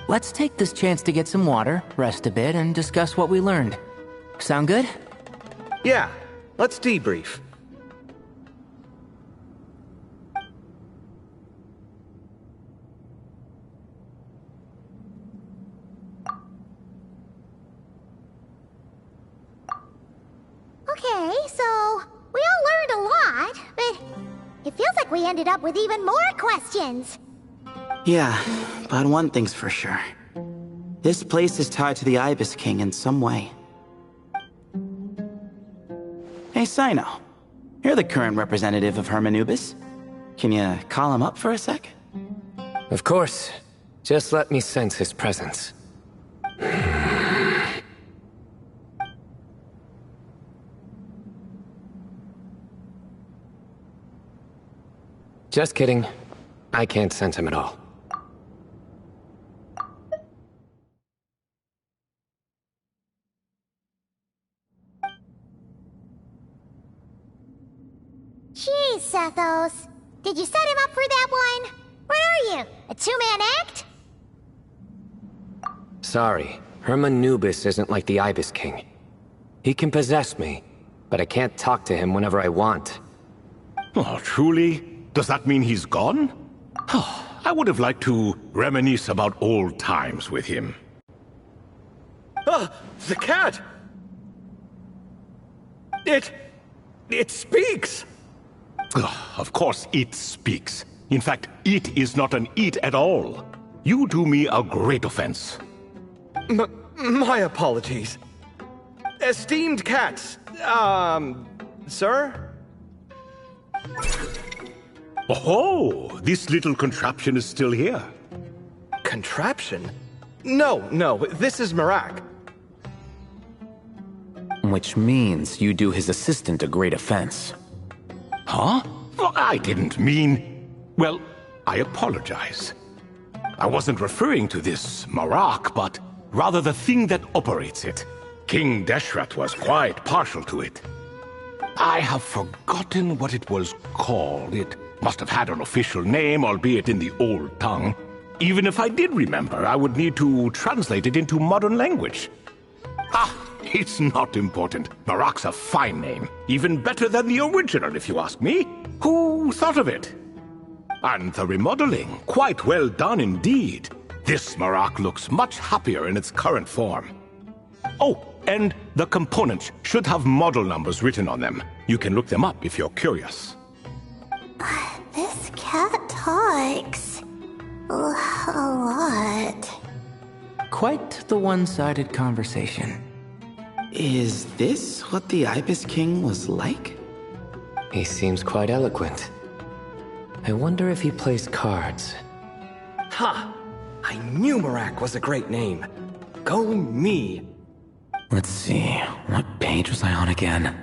Let's take this chance to get some water, rest a bit, and discuss what we learned. Sound good? Yeah, let's debrief. Okay, so we all learned a lot, but it feels like we ended up with even more questions. Yeah, but one thing's for sure. This place is tied to the Ibis King in some way. Hey, Sino. You're the current representative of Hermanubis. Can you call him up for a sec? Of course. Just let me sense his presence. Just kidding. I can't sense him at all. Jeez, Sethos. Did you set him up for that one? What are you, a two-man act? Sorry, Hermanubis isn't like the Ibis King. He can possess me, but I can't talk to him whenever I want. Oh, truly? Does that mean he's gone? Oh, I would have liked to reminisce about old times with him. Ah, the cat! It speaks! Of course it speaks. In fact, it is not an it at all. You do me a great offense. My apologies. Esteemed cats, sir? Oh, this little contraption is still here. Contraption? No, this is Marak. Which means you do his assistant a great offense. Huh? Well, I didn't mean... Well, I apologize. I wasn't referring to this Marak, but rather the thing that operates it. King Deshret was quite partial to it. I have forgotten what it was called. It must have had an official name, albeit in the old tongue. Even if I did remember, I would need to translate it into modern language. It's not important. Marak's a fine name. Even better than the original, if you ask me. Who thought of it? And the remodeling, quite well done indeed. This Marak looks much happier in its current form. Oh, and the components should have model numbers written on them. You can look them up if you're curious. This cat talks a lot. Quite the one-sided conversation. Is this what the Ibis King was like? He seems quite eloquent. I wonder if he plays cards. Ha! I knew Marak was a great name. Go me. Let's see, what page was I on again?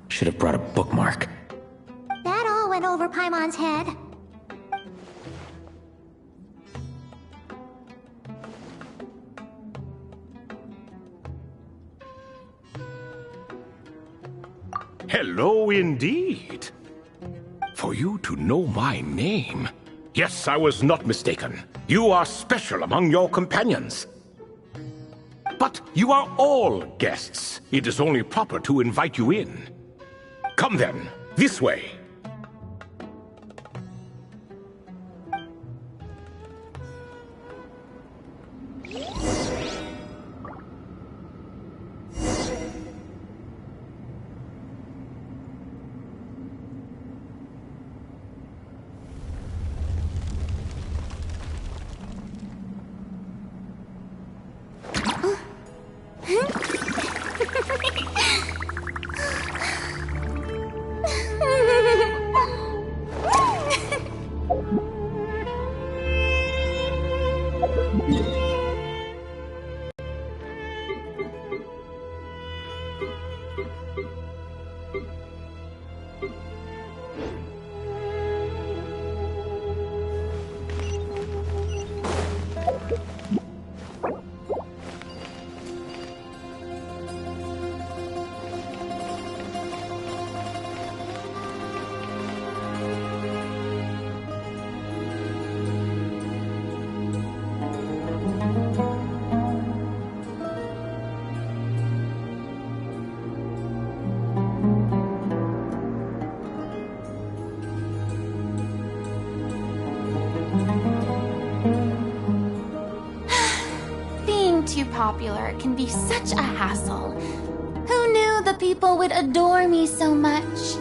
Should have brought a bookmark. That all went over Paimon's head. Hello indeed. For you to know my name. Yes, I was not mistaken. You are special among your companions. But you are all guests. It is only proper to invite you in. Come then, this way. popular can be such a hassle. Who knew the people would adore me so much?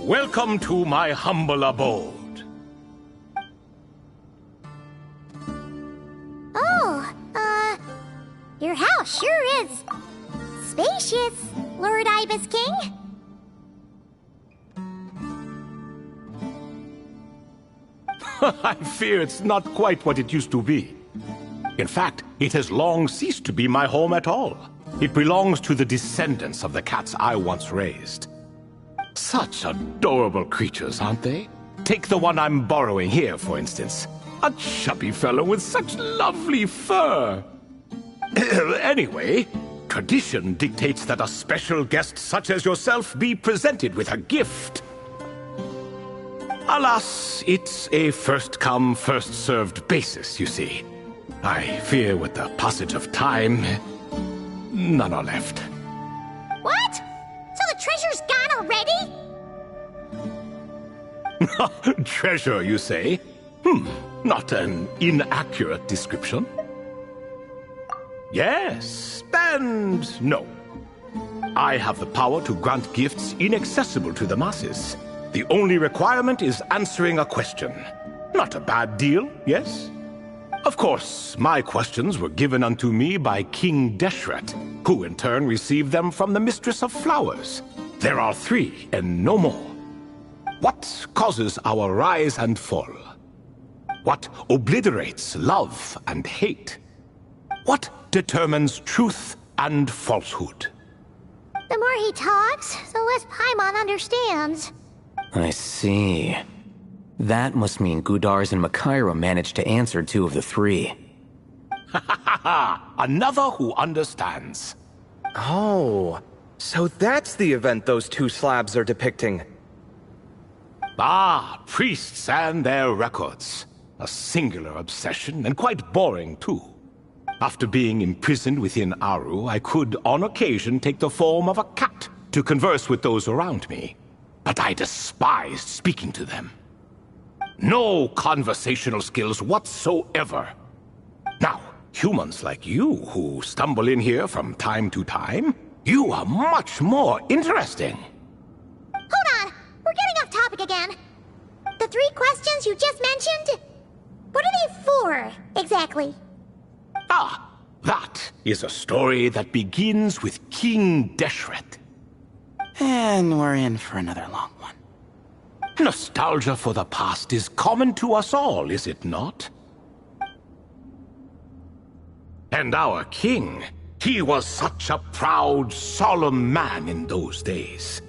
Welcome to my humble abode. Oh, your house sure is spacious, Lord Ibis King. I fear it's not quite what it used to be. In fact, it has long ceased to be my home at all. It belongs to the descendants of the cats I once raised. Such adorable creatures, aren't they? Take the one I'm borrowing here, for instance. A chubby fellow with such lovely fur. Anyway, tradition dictates that a special guest such as yourself be presented with a gift. Alas, it's a first-come, first-served basis, you see. I fear with the passage of time, none are left. What? So the treasure's gone already? Treasure, you say? Not an inaccurate description. Yes, and no. I have the power to grant gifts inaccessible to the masses. The only requirement is answering a question. Not a bad deal, yes? Of course, my questions were given unto me by King Deshret, who in turn received them from the Mistress of Flowers. There are 3, and no more. What causes our rise and fall? What obliterates love and hate? What determines truth and falsehood? The more he talks, the less Paimon understands. I see. That must mean Gudars and Makaira managed to answer 2 of the 3. Another who understands. Oh, so that's the event those 2 slabs are depicting. Ah, priests and their records. A singular obsession, and quite boring, too. After being imprisoned within Aru, I could, on occasion, take the form of a cat to converse with those around me. But I despised speaking to them. No conversational skills whatsoever. Now, humans like you who stumble in here from time to time, you are much more interesting. Hold on! We're getting off topic again. The 3 questions you just mentioned? What are they for, exactly? Ah, that is a story that begins with King Deshret. And we're in for another long one. Nostalgia for the past is common to us all, is it not? And our king, he was such a proud, solemn man in those days.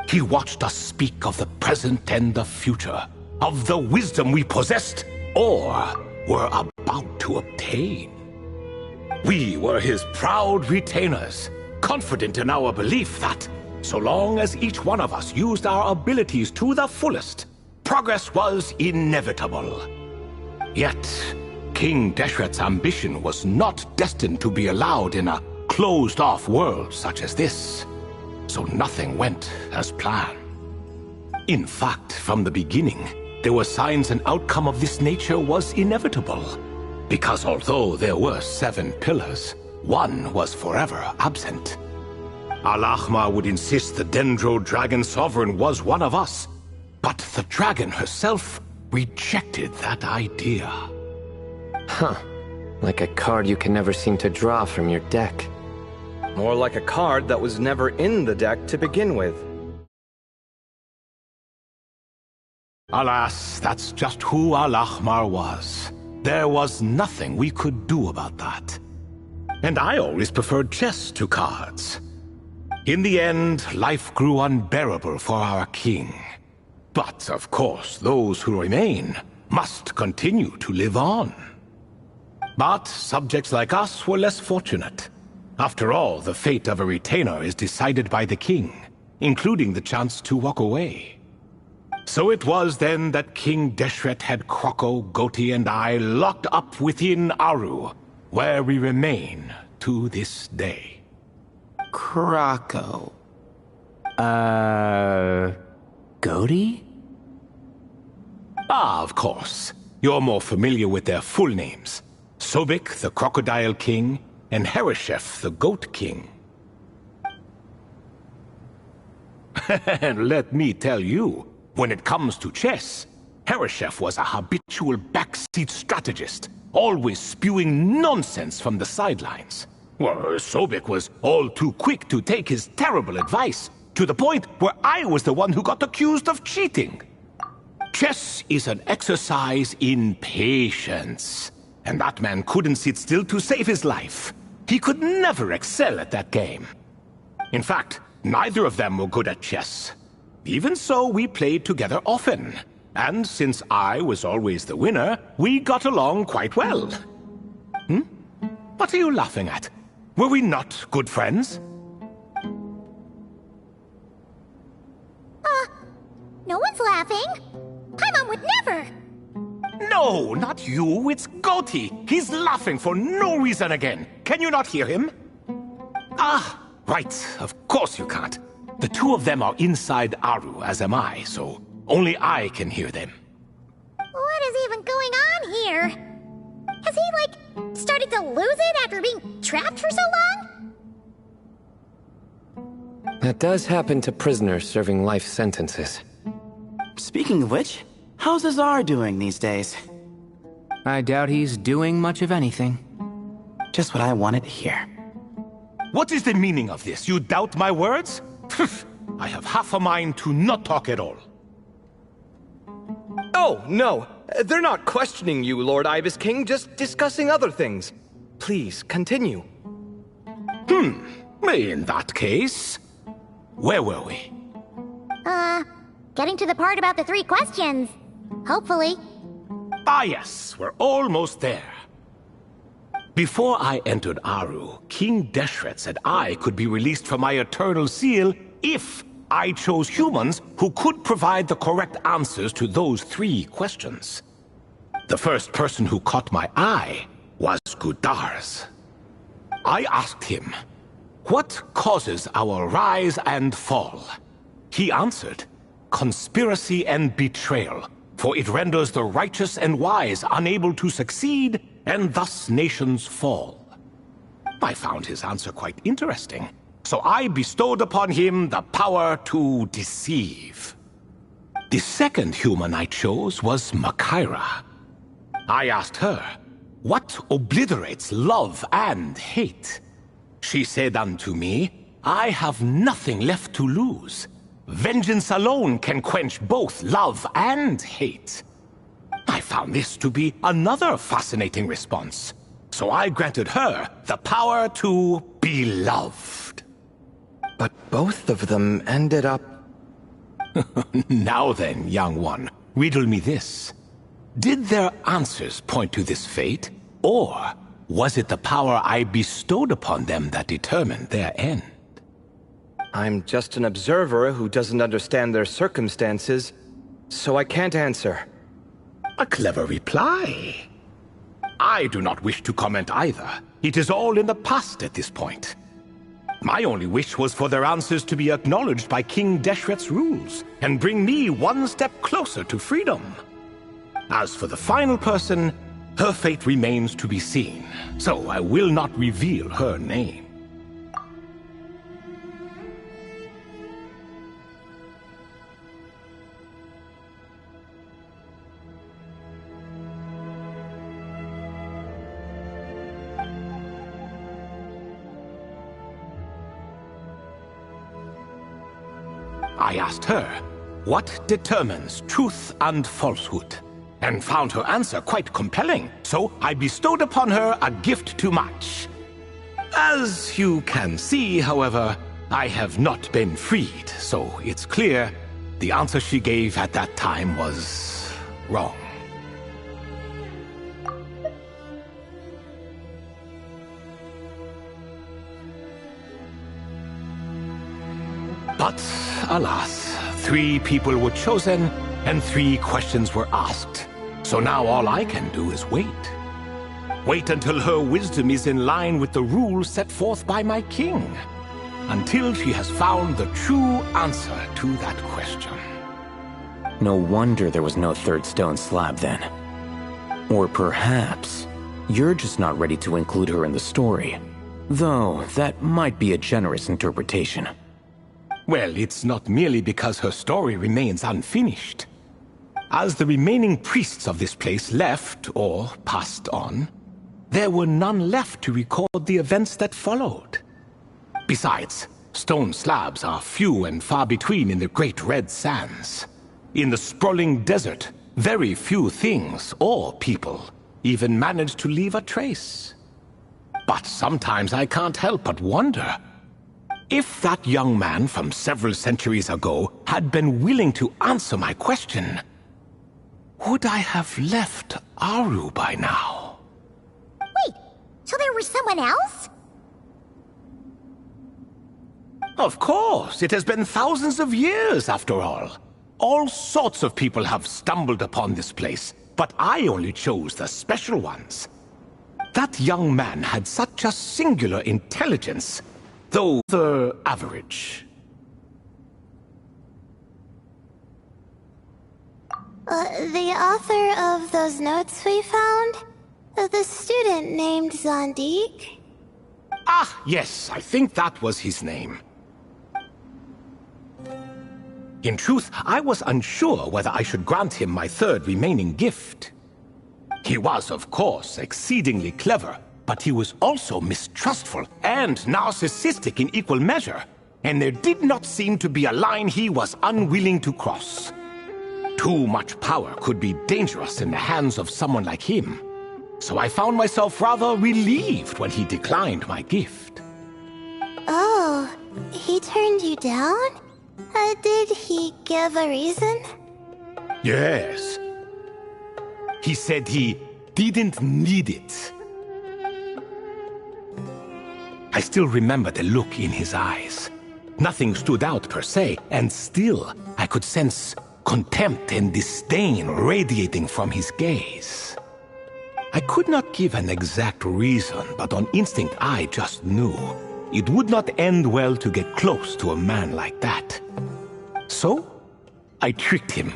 He watched us speak of the present and the future, of the wisdom we possessed or were about to obtain. We were his proud retainers, confident in our belief that, so long as each one of us used our abilities to the fullest, progress was inevitable. Yet, King Deshret's ambition was not destined to be allowed in a closed-off world such as this, so nothing went as planned. In fact, from the beginning, there were signs an outcome of this nature was inevitable, because although there were 7 pillars, one was forever absent. Al-Ahmar would insist the Dendro Dragon Sovereign was one of us, but the dragon herself rejected that idea. Huh. Like a card you can never seem to draw from your deck. More like a card that was never in the deck to begin with. Alas, that's just who Al-Ahmar was. There was nothing we could do about that. And I always preferred chess to cards. In the end, life grew unbearable for our king. But, of course, those who remain must continue to live on. But subjects like us were less fortunate. After all, the fate of a retainer is decided by the king, including the chance to walk away. So it was then that King Deshret had Kroko, Goti, and I locked up within Aru, where we remain to this day. Kroko. Goti? Ah, of course. You're more familiar with their full names. Sobek, the Crocodile King, and Hereshef, the Goat King. And let me tell you, when it comes to chess, Hereshef was a habitual backseat strategist, always spewing nonsense from the sidelines. Well, Sobek was all too quick to take his terrible advice, to the point where I was the one who got accused of cheating. Chess is an exercise in patience, and that man couldn't sit still to save his life. He could never excel at that game. In fact, neither of them were good at chess. Even so, we played together often, and since I was always the winner, we got along quite well. What are you laughing at? Were we not good friends? No one's laughing. Paimon would never. No, not you. It's Goti. He's laughing for no reason again. Can you not hear him? Ah, right. Of course you can't. The two of them are inside Aru, as am I, so only I can hear them. What is even going on here? Has he, started to lose it after being trapped for so long? That does happen to prisoners serving life sentences. Speaking of which, how's Azar doing these days? I doubt he's doing much of anything. Just what I wanted to hear. What is the meaning of this? You doubt my words? I have half a mind to not talk at all. Oh, no. They're not questioning you, Lord Ibis King, just discussing other things. Please, continue. In that case, where were we? Getting to the part about the 3 questions. Hopefully. Ah yes, we're almost there. Before I entered Aru, King Deshret said I could be released from my eternal seal if I chose humans who could provide the correct answers to those 3 questions. The first person who caught my eye was Gudars. I asked him, what causes our rise and fall? He answered, conspiracy and betrayal, for it renders the righteous and wise unable to succeed, and thus nations fall. I found his answer quite interesting, so I bestowed upon him the power to deceive. The second human I chose was Makaira. I asked her, what obliterates love and hate? She said unto me, I have nothing left to lose. Vengeance alone can quench both love and hate. I found this to be another fascinating response, so I granted her the power to be loved. But both of them ended up... Now then, young one, riddle me this. Did their answers point to this fate, or was it the power I bestowed upon them that determined their end? I'm just an observer who doesn't understand their circumstances, so I can't answer. A clever reply. I do not wish to comment either. It is all in the past at this point. My only wish was for their answers to be acknowledged by King Deshret's rules and bring me one step closer to freedom. As for the final person, her fate remains to be seen, so I will not reveal her name. I asked her, what determines truth and falsehood? And found her answer quite compelling, so I bestowed upon her a gift to match. As you can see, however, I have not been freed, so it's clear the answer she gave at that time was wrong. But, alas, 3 people were chosen, and 3 questions were asked. So now all I can do is wait. Wait until her wisdom is in line with the rules set forth by my king. Until she has found the true answer to that question. No wonder there was no third stone slab then. Or perhaps you're just not ready to include her in the story. Though that might be a generous interpretation. Well, it's not merely because her story remains unfinished. As the remaining priests of this place left, or passed on, there were none left to record the events that followed. Besides, stone slabs are few and far between in the Great Red Sands. In the sprawling desert, very few things or people even manage to leave a trace. But sometimes I can't help but wonder, if that young man from several centuries ago had been willing to answer my question, would I have left Aru by now? Wait, so there was someone else? Of course, it has been thousands of years after all. All sorts of people have stumbled upon this place, but I only chose the special ones. That young man had such a singular intelligence, though the average. The author of those notes we found? The student named Zondik? Ah, yes, I think that was his name. In truth, I was unsure whether I should grant him my third remaining gift. He was, of course, exceedingly clever, but he was also mistrustful and narcissistic in equal measure, and there did not seem to be a line he was unwilling to cross. Too much power could be dangerous in the hands of someone like him, so I found myself rather relieved when he declined my gift. Oh, he turned you down? Did he give a reason? Yes. He said he didn't need it. I still remember the look in his eyes. Nothing stood out per se, and still I could sense contempt and disdain radiating from his gaze. I could not give an exact reason, but on instinct I just knew it would not end well to get close to a man like that. So, I tricked him.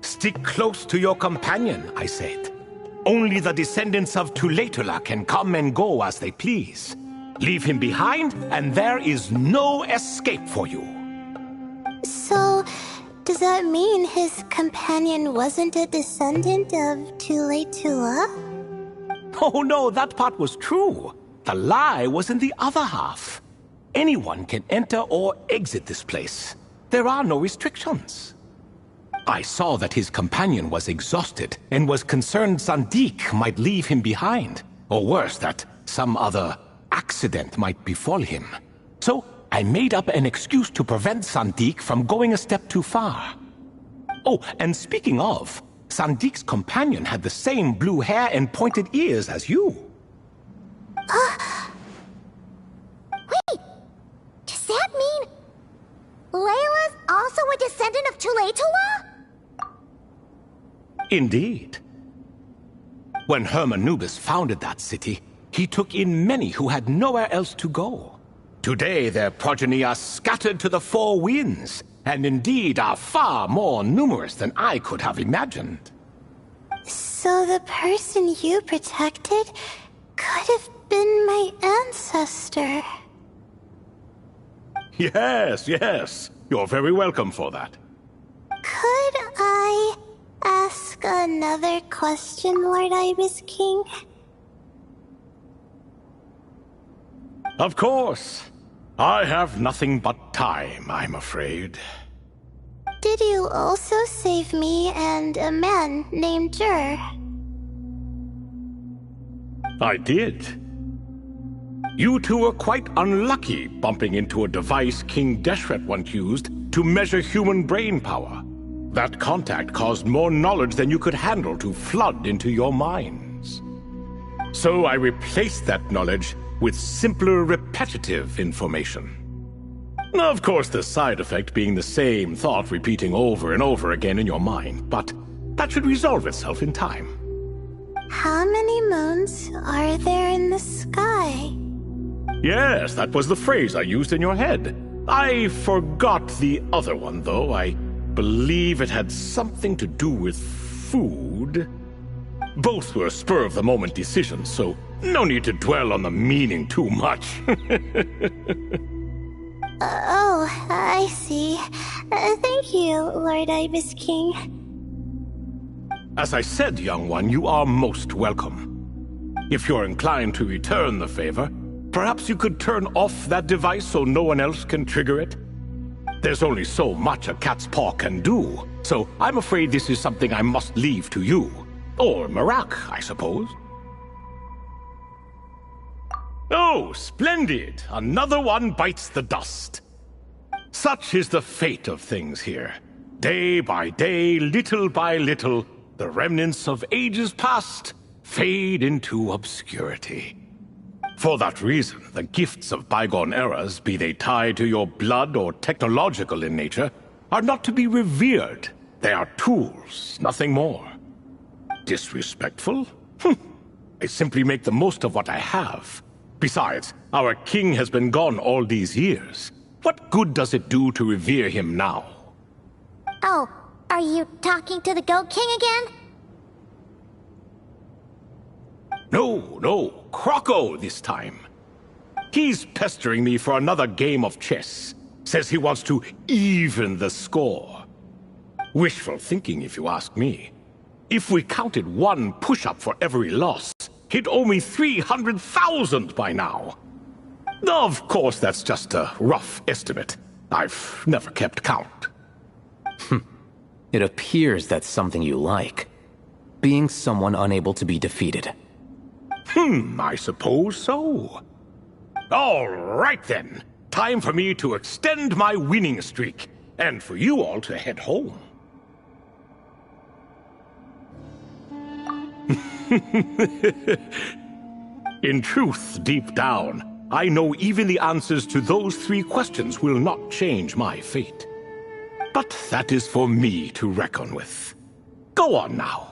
Stick close to your companion, I said. Only the descendants of Tulatula can come and go as they please. Leave him behind, and there is no escape for you. So, does that mean his companion wasn't a descendant of Tulatula? Oh no, that part was true. The lie was in the other half. Anyone can enter or exit this place. There are no restrictions. I saw that his companion was exhausted and was concerned Zondik might leave him behind, or worse, that some other accident might befall him. So I made up an excuse to prevent Zondik from going a step too far. Oh, and speaking of, Sandeek's companion had the same blue hair and pointed ears as you. Wait, does that mean Layla's also a descendant of Tulatula? Indeed. When Hermanubis founded that city, he took in many who had nowhere else to go. Today, their progeny are scattered to the four winds, and indeed are far more numerous than I could have imagined. So the person you protected could have been my ancestor. Yes, yes. You're very welcome for that. Could I ask another question, Lord Ibis King? Of course. I have nothing but time, I'm afraid. Did you also save me and a man named Jur? I did. You two were quite unlucky bumping into a device King Deshret once used to measure human brain power. That contact caused more knowledge than you could handle to flood into your minds. So I replaced that knowledge with simpler, repetitive information. Of course, the side effect being the same thought repeating over and over again in your mind, but that should resolve itself in time. How many moons are there in the sky? Yes, that was the phrase I used in your head. I forgot the other one, though. I believe it had something to do with food. Both were spur-of-the-moment decisions, so no need to dwell on the meaning too much. Oh, I see. Thank you, Lord Ibis King. As I said, young one, you are most welcome. If you're inclined to return the favor, perhaps you could turn off that device so no one else can trigger it? There's only so much a cat's paw can do, so I'm afraid this is something I must leave to you. Or Marak, I suppose. Oh, splendid! Another one bites the dust. Such is the fate of things here. Day by day, little by little, the remnants of ages past fade into obscurity. For that reason, the gifts of bygone eras, be they tied to your blood or technological in nature, are not to be revered. They are tools, nothing more. Disrespectful? I simply make the most of what I have. Besides, our king has been gone all these years. What good does it do to revere him now? Oh, are you talking to the Goat King again? No, Croco this time. He's pestering me for another game of chess. Says he wants to even the score. Wishful thinking, if you ask me. If we counted one push-up for every loss, he'd owe me 300,000 by now. Of course, that's just a rough estimate. I've never kept count. It appears that's something you like. Being someone unable to be defeated. I suppose so. All right then. Time for me to extend my winning streak, and for you all to head home. In truth, deep down, I know even the answers to those 3 questions will not change my fate. But that is for me to reckon with. Go on now.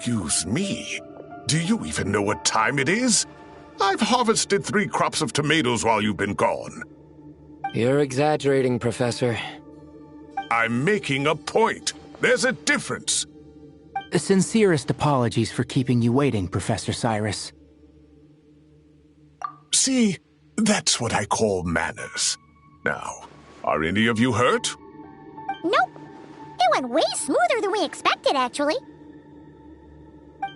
Excuse me. Do you even know what time it is? I've harvested 3 crops of tomatoes while you've been gone. You're exaggerating, Professor. I'm making a point. There's a difference. The sincerest apologies for keeping you waiting, Professor Cyrus. See, that's what I call manners. Now, are any of you hurt? Nope. It went way smoother than we expected, actually.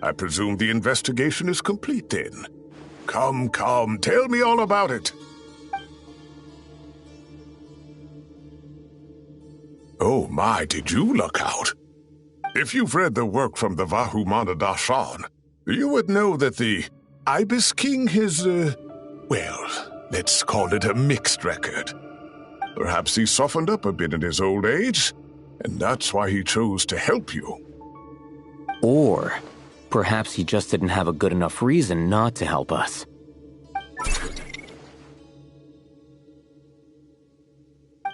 I presume the investigation is complete then. Come, tell me all about it. Oh my, did you look out? If you've read the work from the Vahumana Darshan, you would know that the Ibis King is, well, let's call it a mixed record. Perhaps he softened up a bit in his old age, and that's why he chose to help you. Or perhaps he just didn't have a good enough reason not to help us.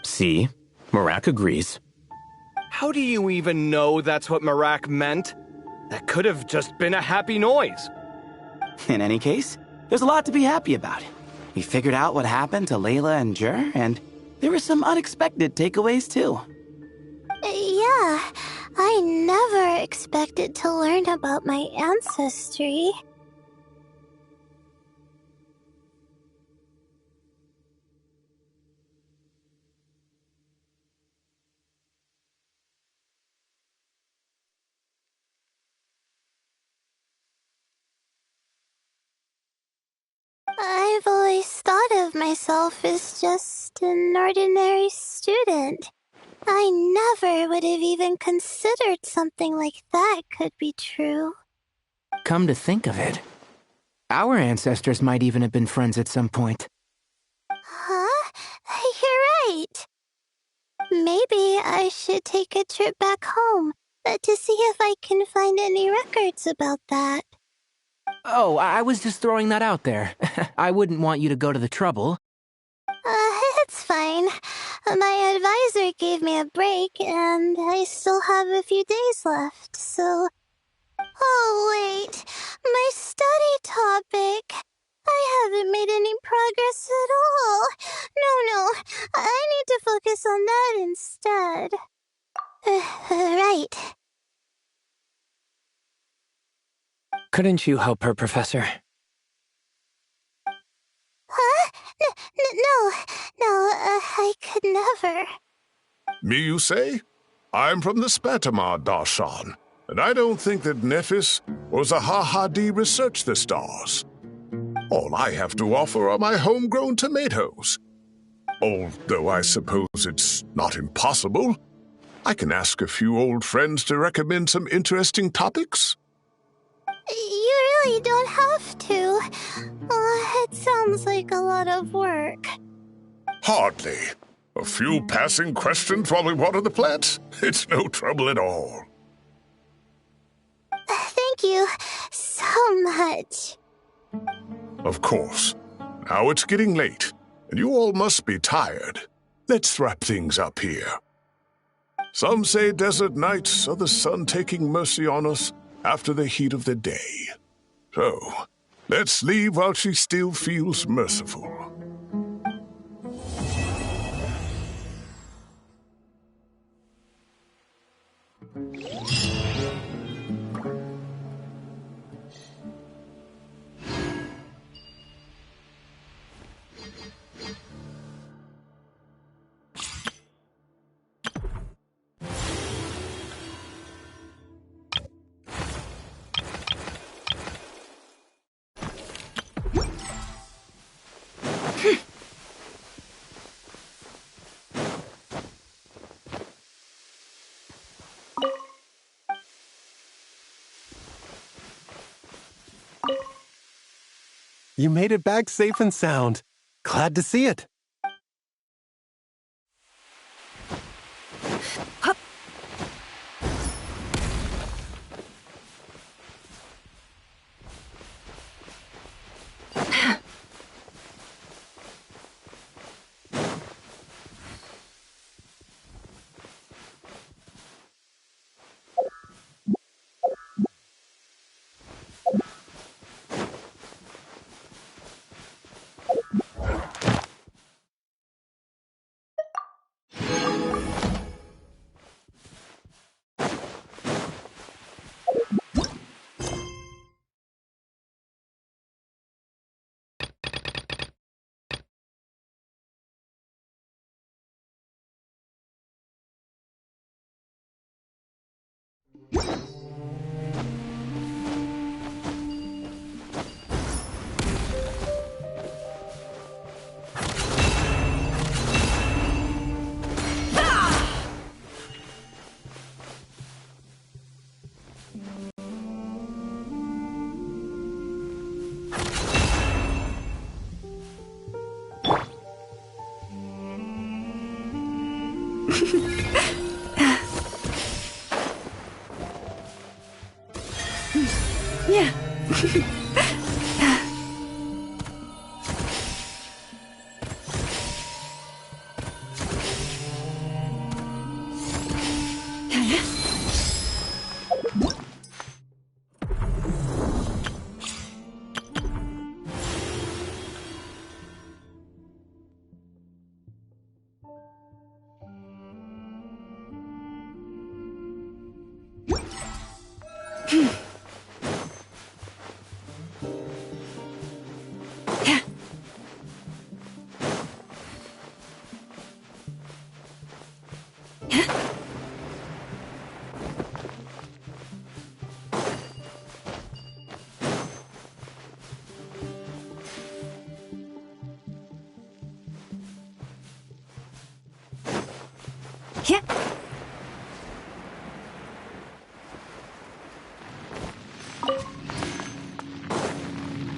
See? Marak agrees. How do you even know that's what Marak meant? That could have just been a happy noise. In any case, there's a lot to be happy about. We figured out what happened to Layla and Jur, and there were some unexpected takeaways too. Yeah, I never expected to learn about my ancestry. I've always thought of myself as just an ordinary student. I never would have even considered something like that could be true. Come to think of it, our ancestors might even have been friends at some point. Huh? You're right. Maybe I should take a trip back home to see if I can find any records about that. Oh, I was just throwing that out there. I wouldn't want you to go to the trouble. It's fine. My advisor gave me a break, and I still have a few days left, so... Oh, wait. My study topic. I haven't made any progress at all. No. I need to focus on that instead. Right. Couldn't you help her, Professor? Huh? No, I could never. Me, you say? I'm from the Spatamar Darshan, and I don't think that Nephis or Zahahadi researched the stars. All I have to offer are my homegrown tomatoes. Although I suppose it's not impossible, I can ask a few old friends to recommend some interesting topics. You really don't have to. It sounds like a lot of work. Hardly. A few passing questions while we water the plants? It's no trouble at all. Thank you so much. Of course. Now it's getting late, and you all must be tired. Let's wrap things up here. Some say desert nights are the sun taking mercy on us after the heat of the day. So, let's leave while she still feels merciful. You made it back safe and sound. Glad to see it. Yeah. Yeah.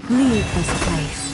Leave this place.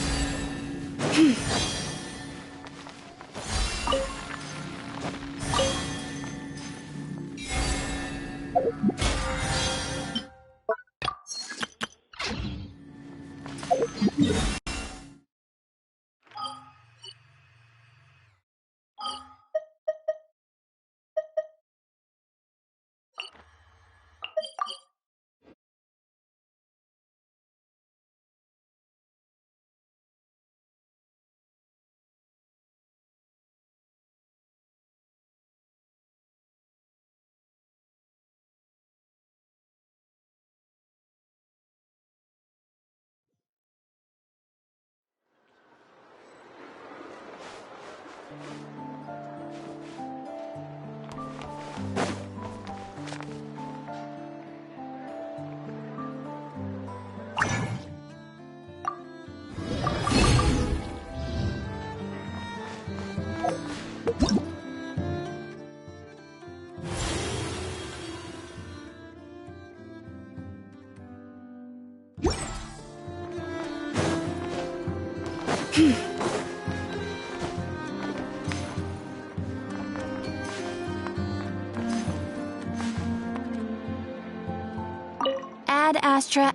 Ad Astra.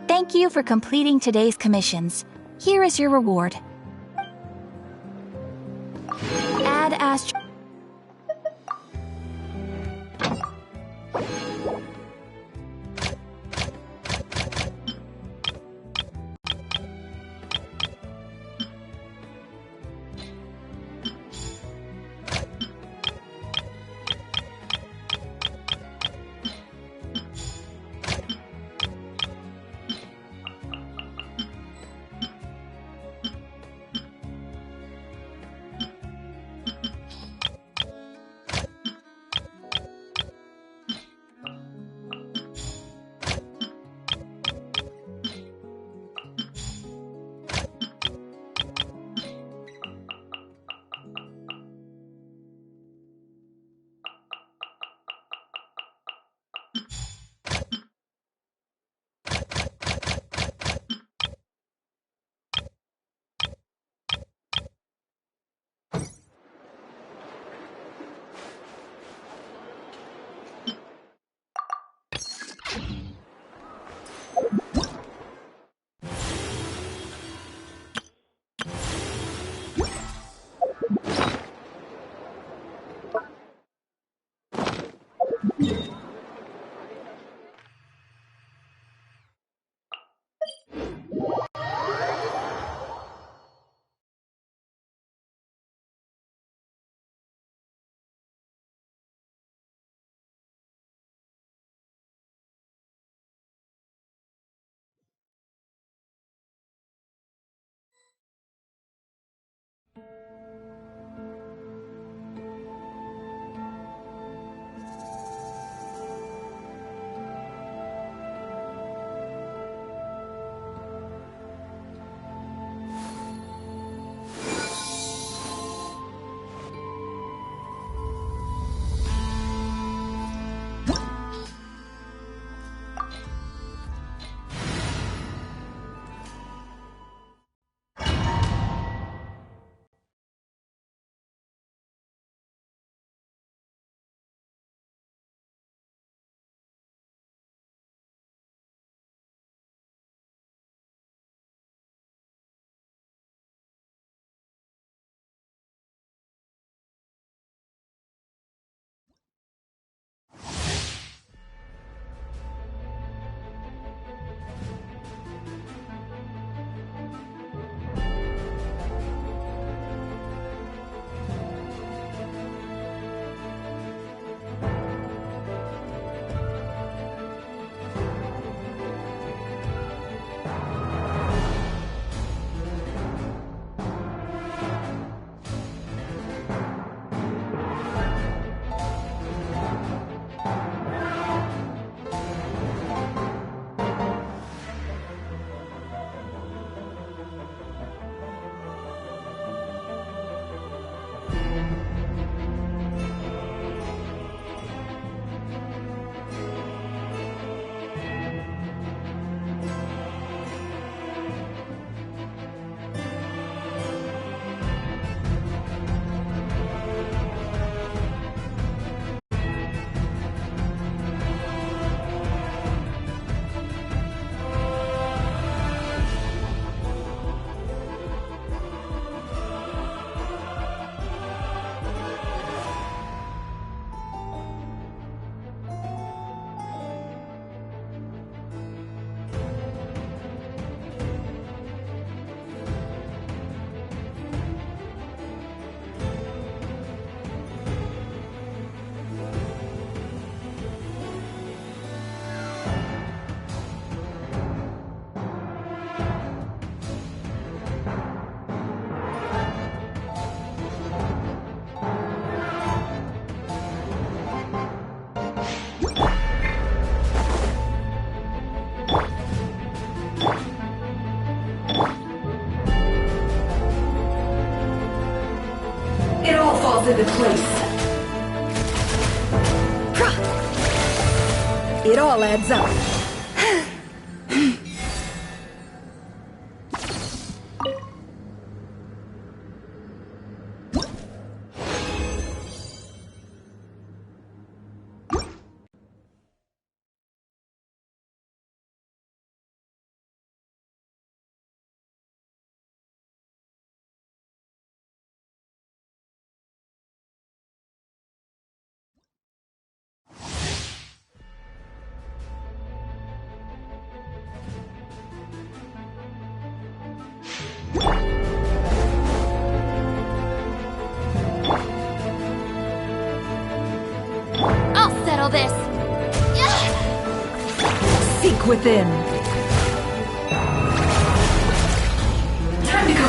Thank you for completing today's commissions. Here is your reward. Ad Astra. balls of the place. It all adds up. I'll settle this. Seek within. Time to go.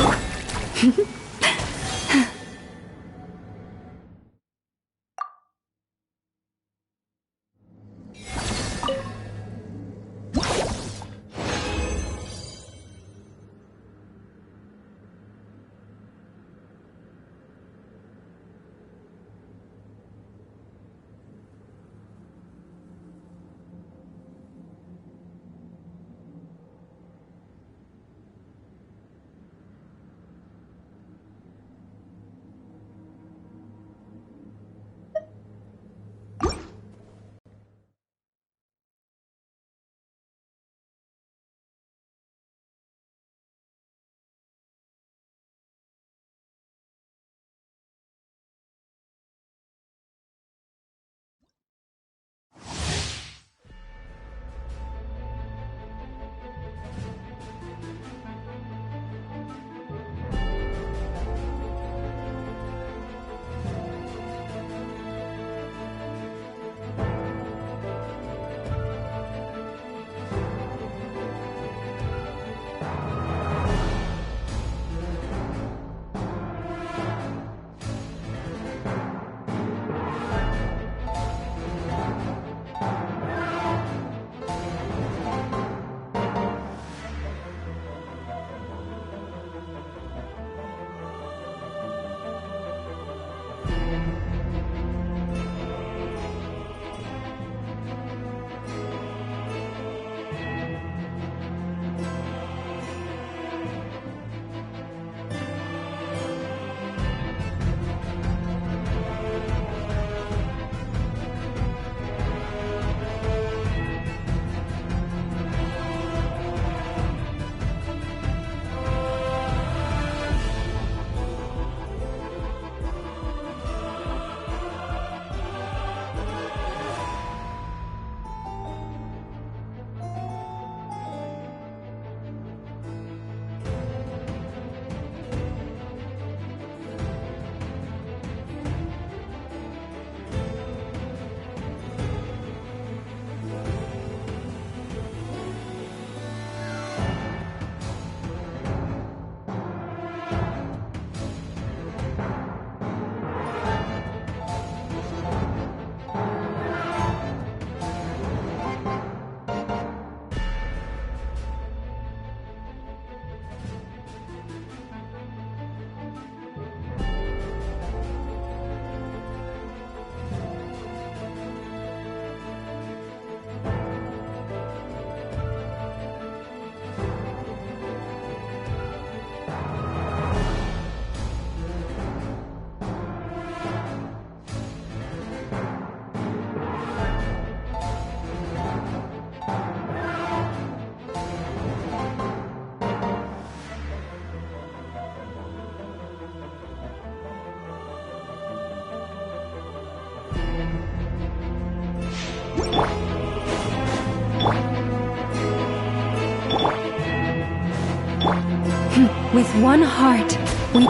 With one heart, we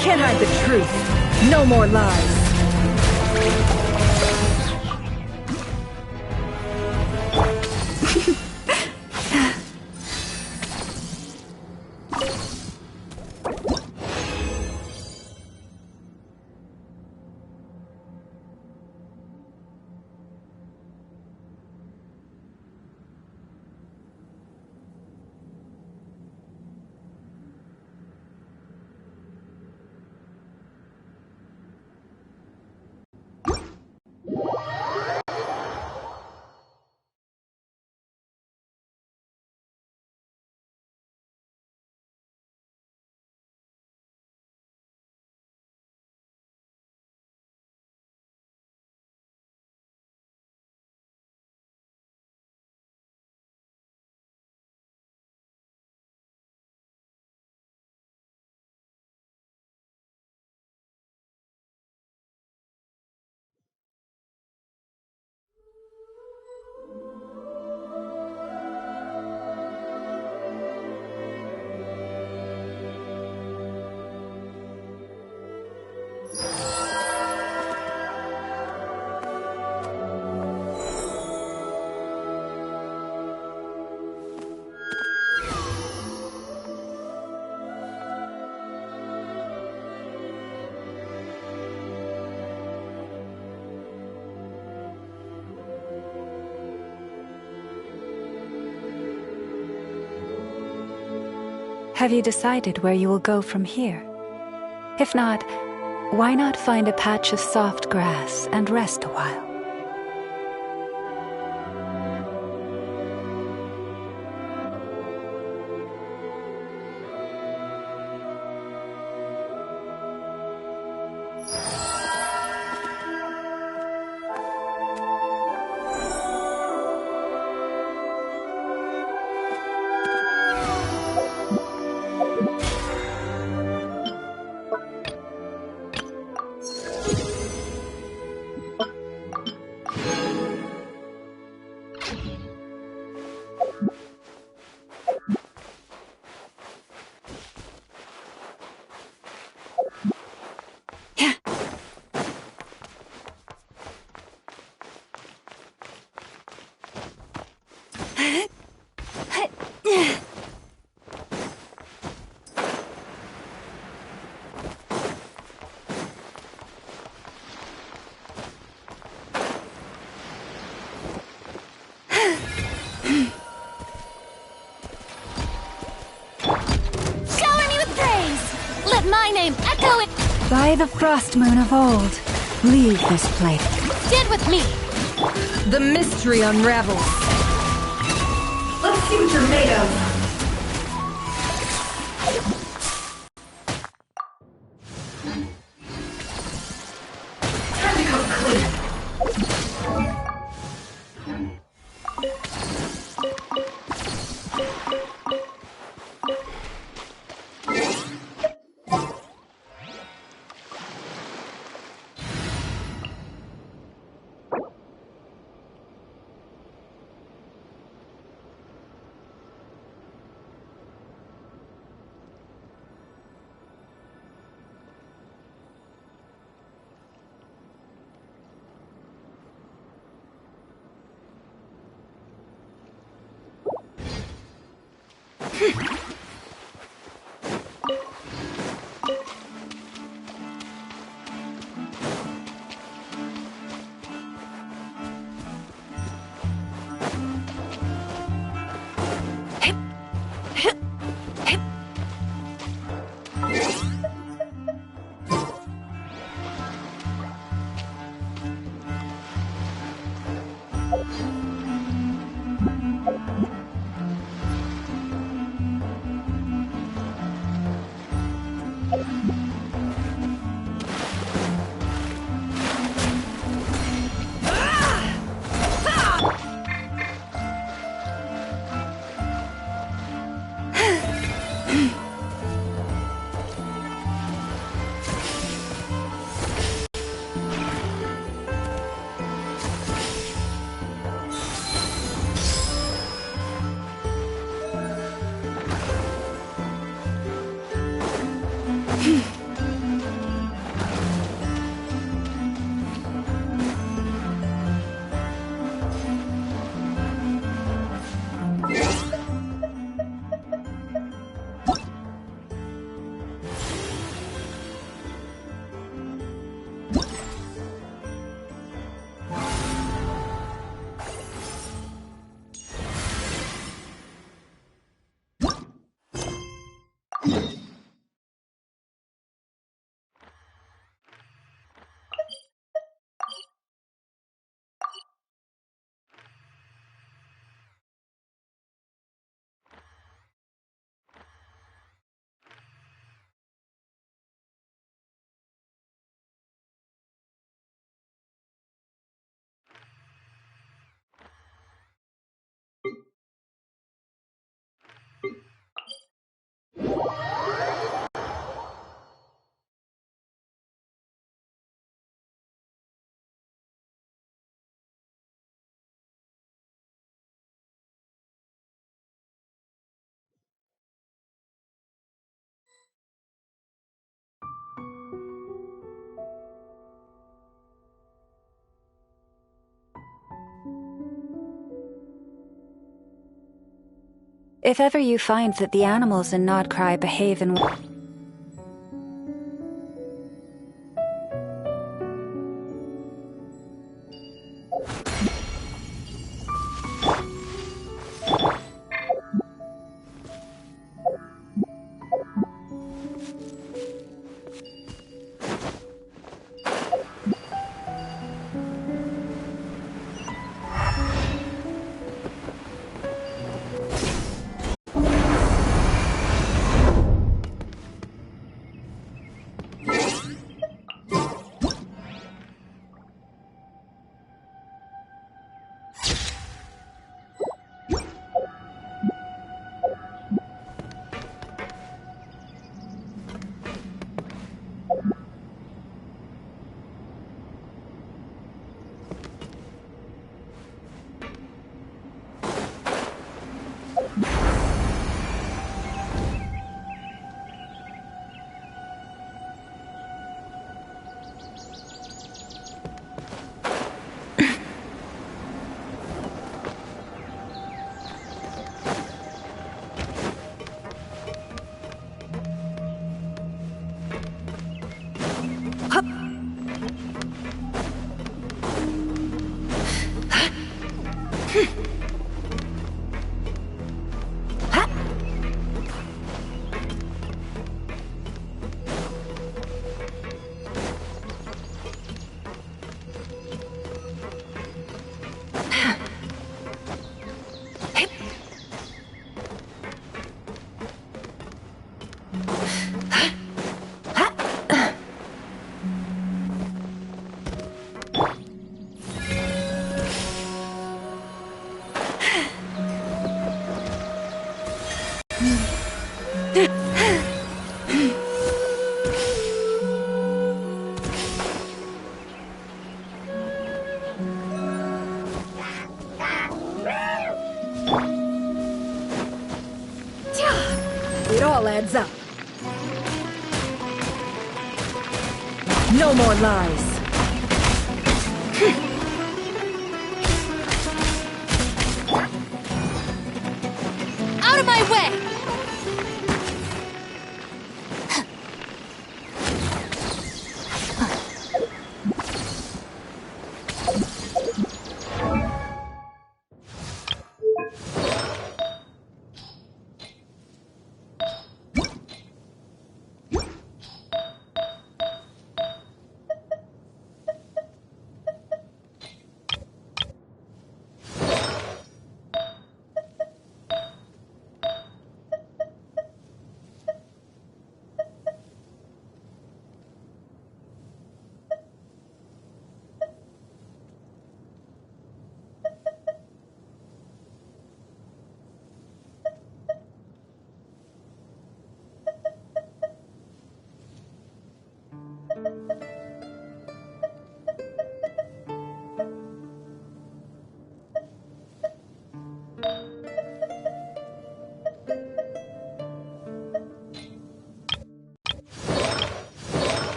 can't hide the truth. No more lies. Have you decided where you will go from here? If not, why not find a patch of soft grass and rest a while? My name, echo it! By the frost moon of old, leave this place. Stand with me! The mystery unravels. Let's see what you're made of. Time to come clean. If ever you find that the animals in NOD-KRAI behave in... No more lies. Out of my way!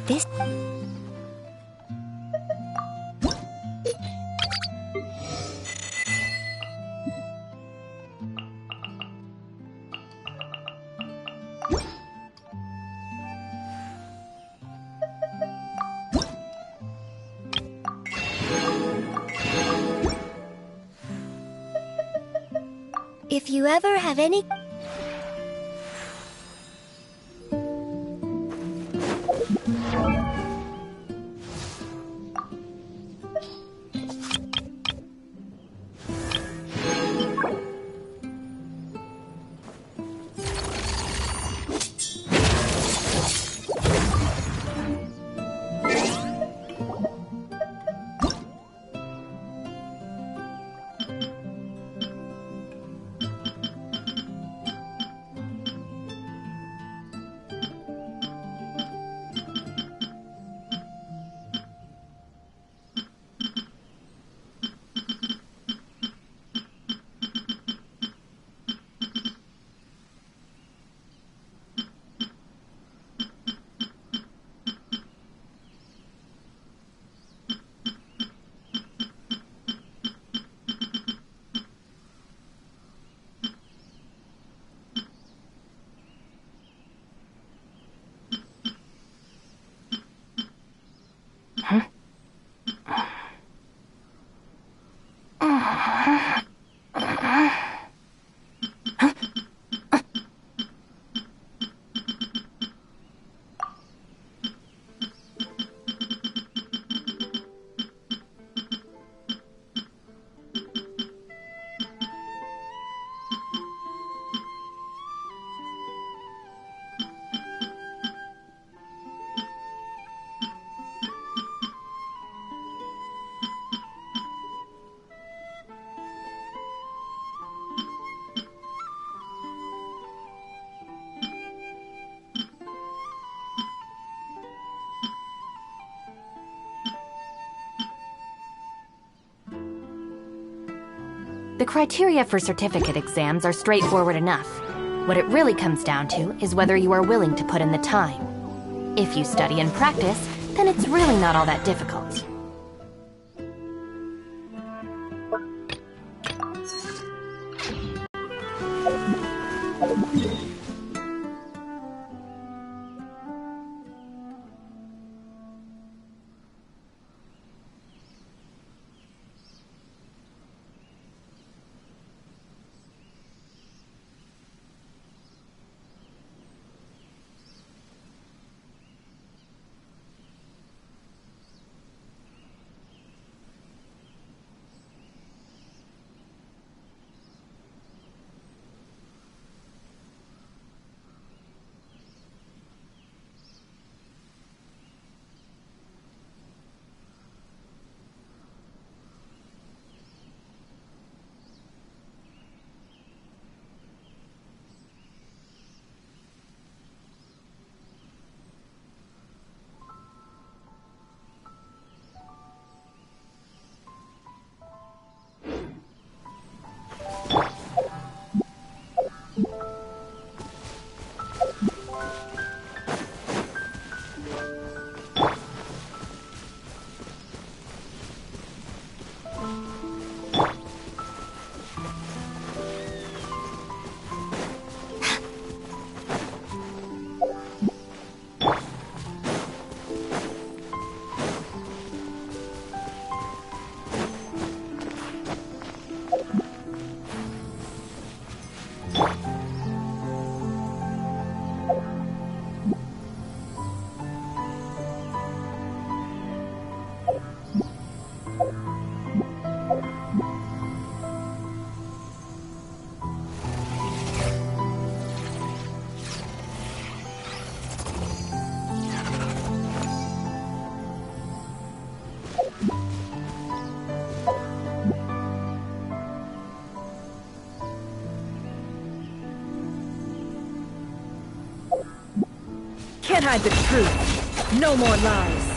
This... If you ever have any... The criteria for certificate exams are straightforward enough. What it really comes down to is whether you are willing to put in the time. If you study and practice, then it's really not all that difficult. Can't hide the truth. No more lies.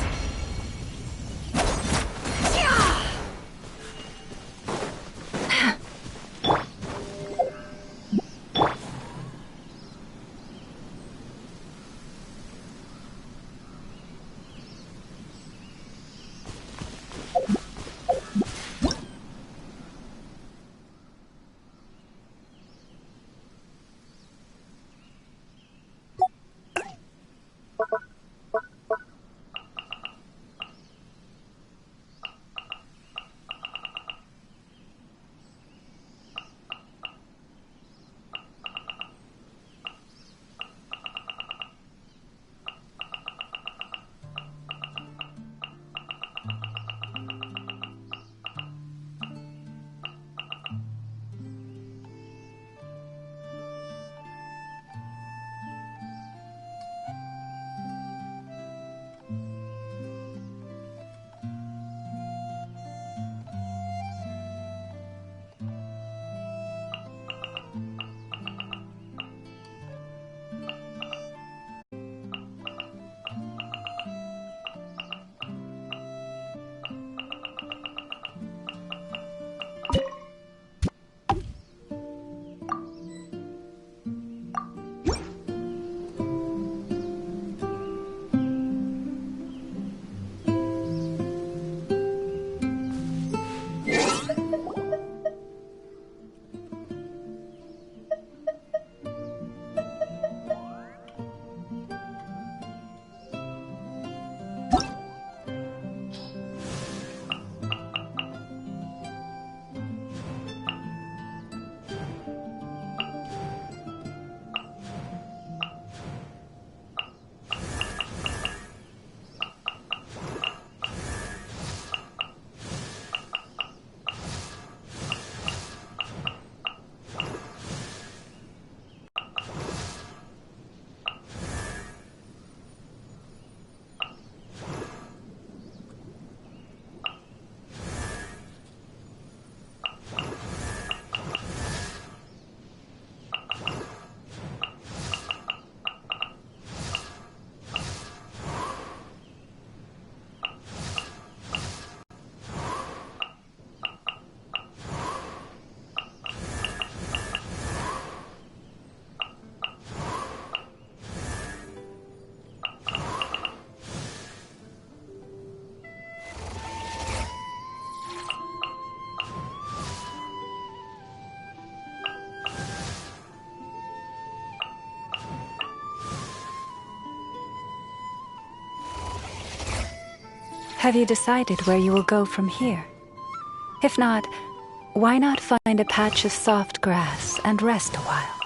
Have you decided where you will go from here? If not, why not find a patch of soft grass and rest a while?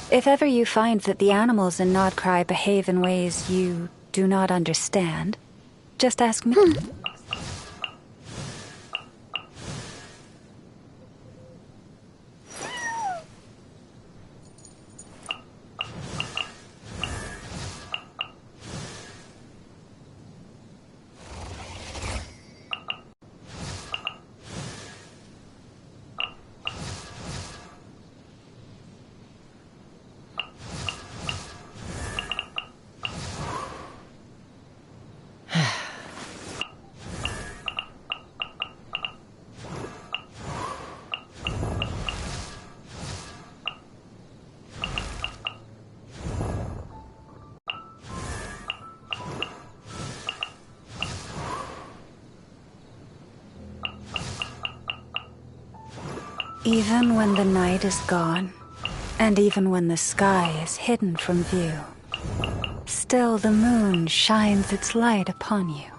If ever you find that the animals in NOD-KRAI behave in ways you do not understand, just ask me. Even when the night is gone, and even when the sky is hidden from view, still the moon shines its light upon you.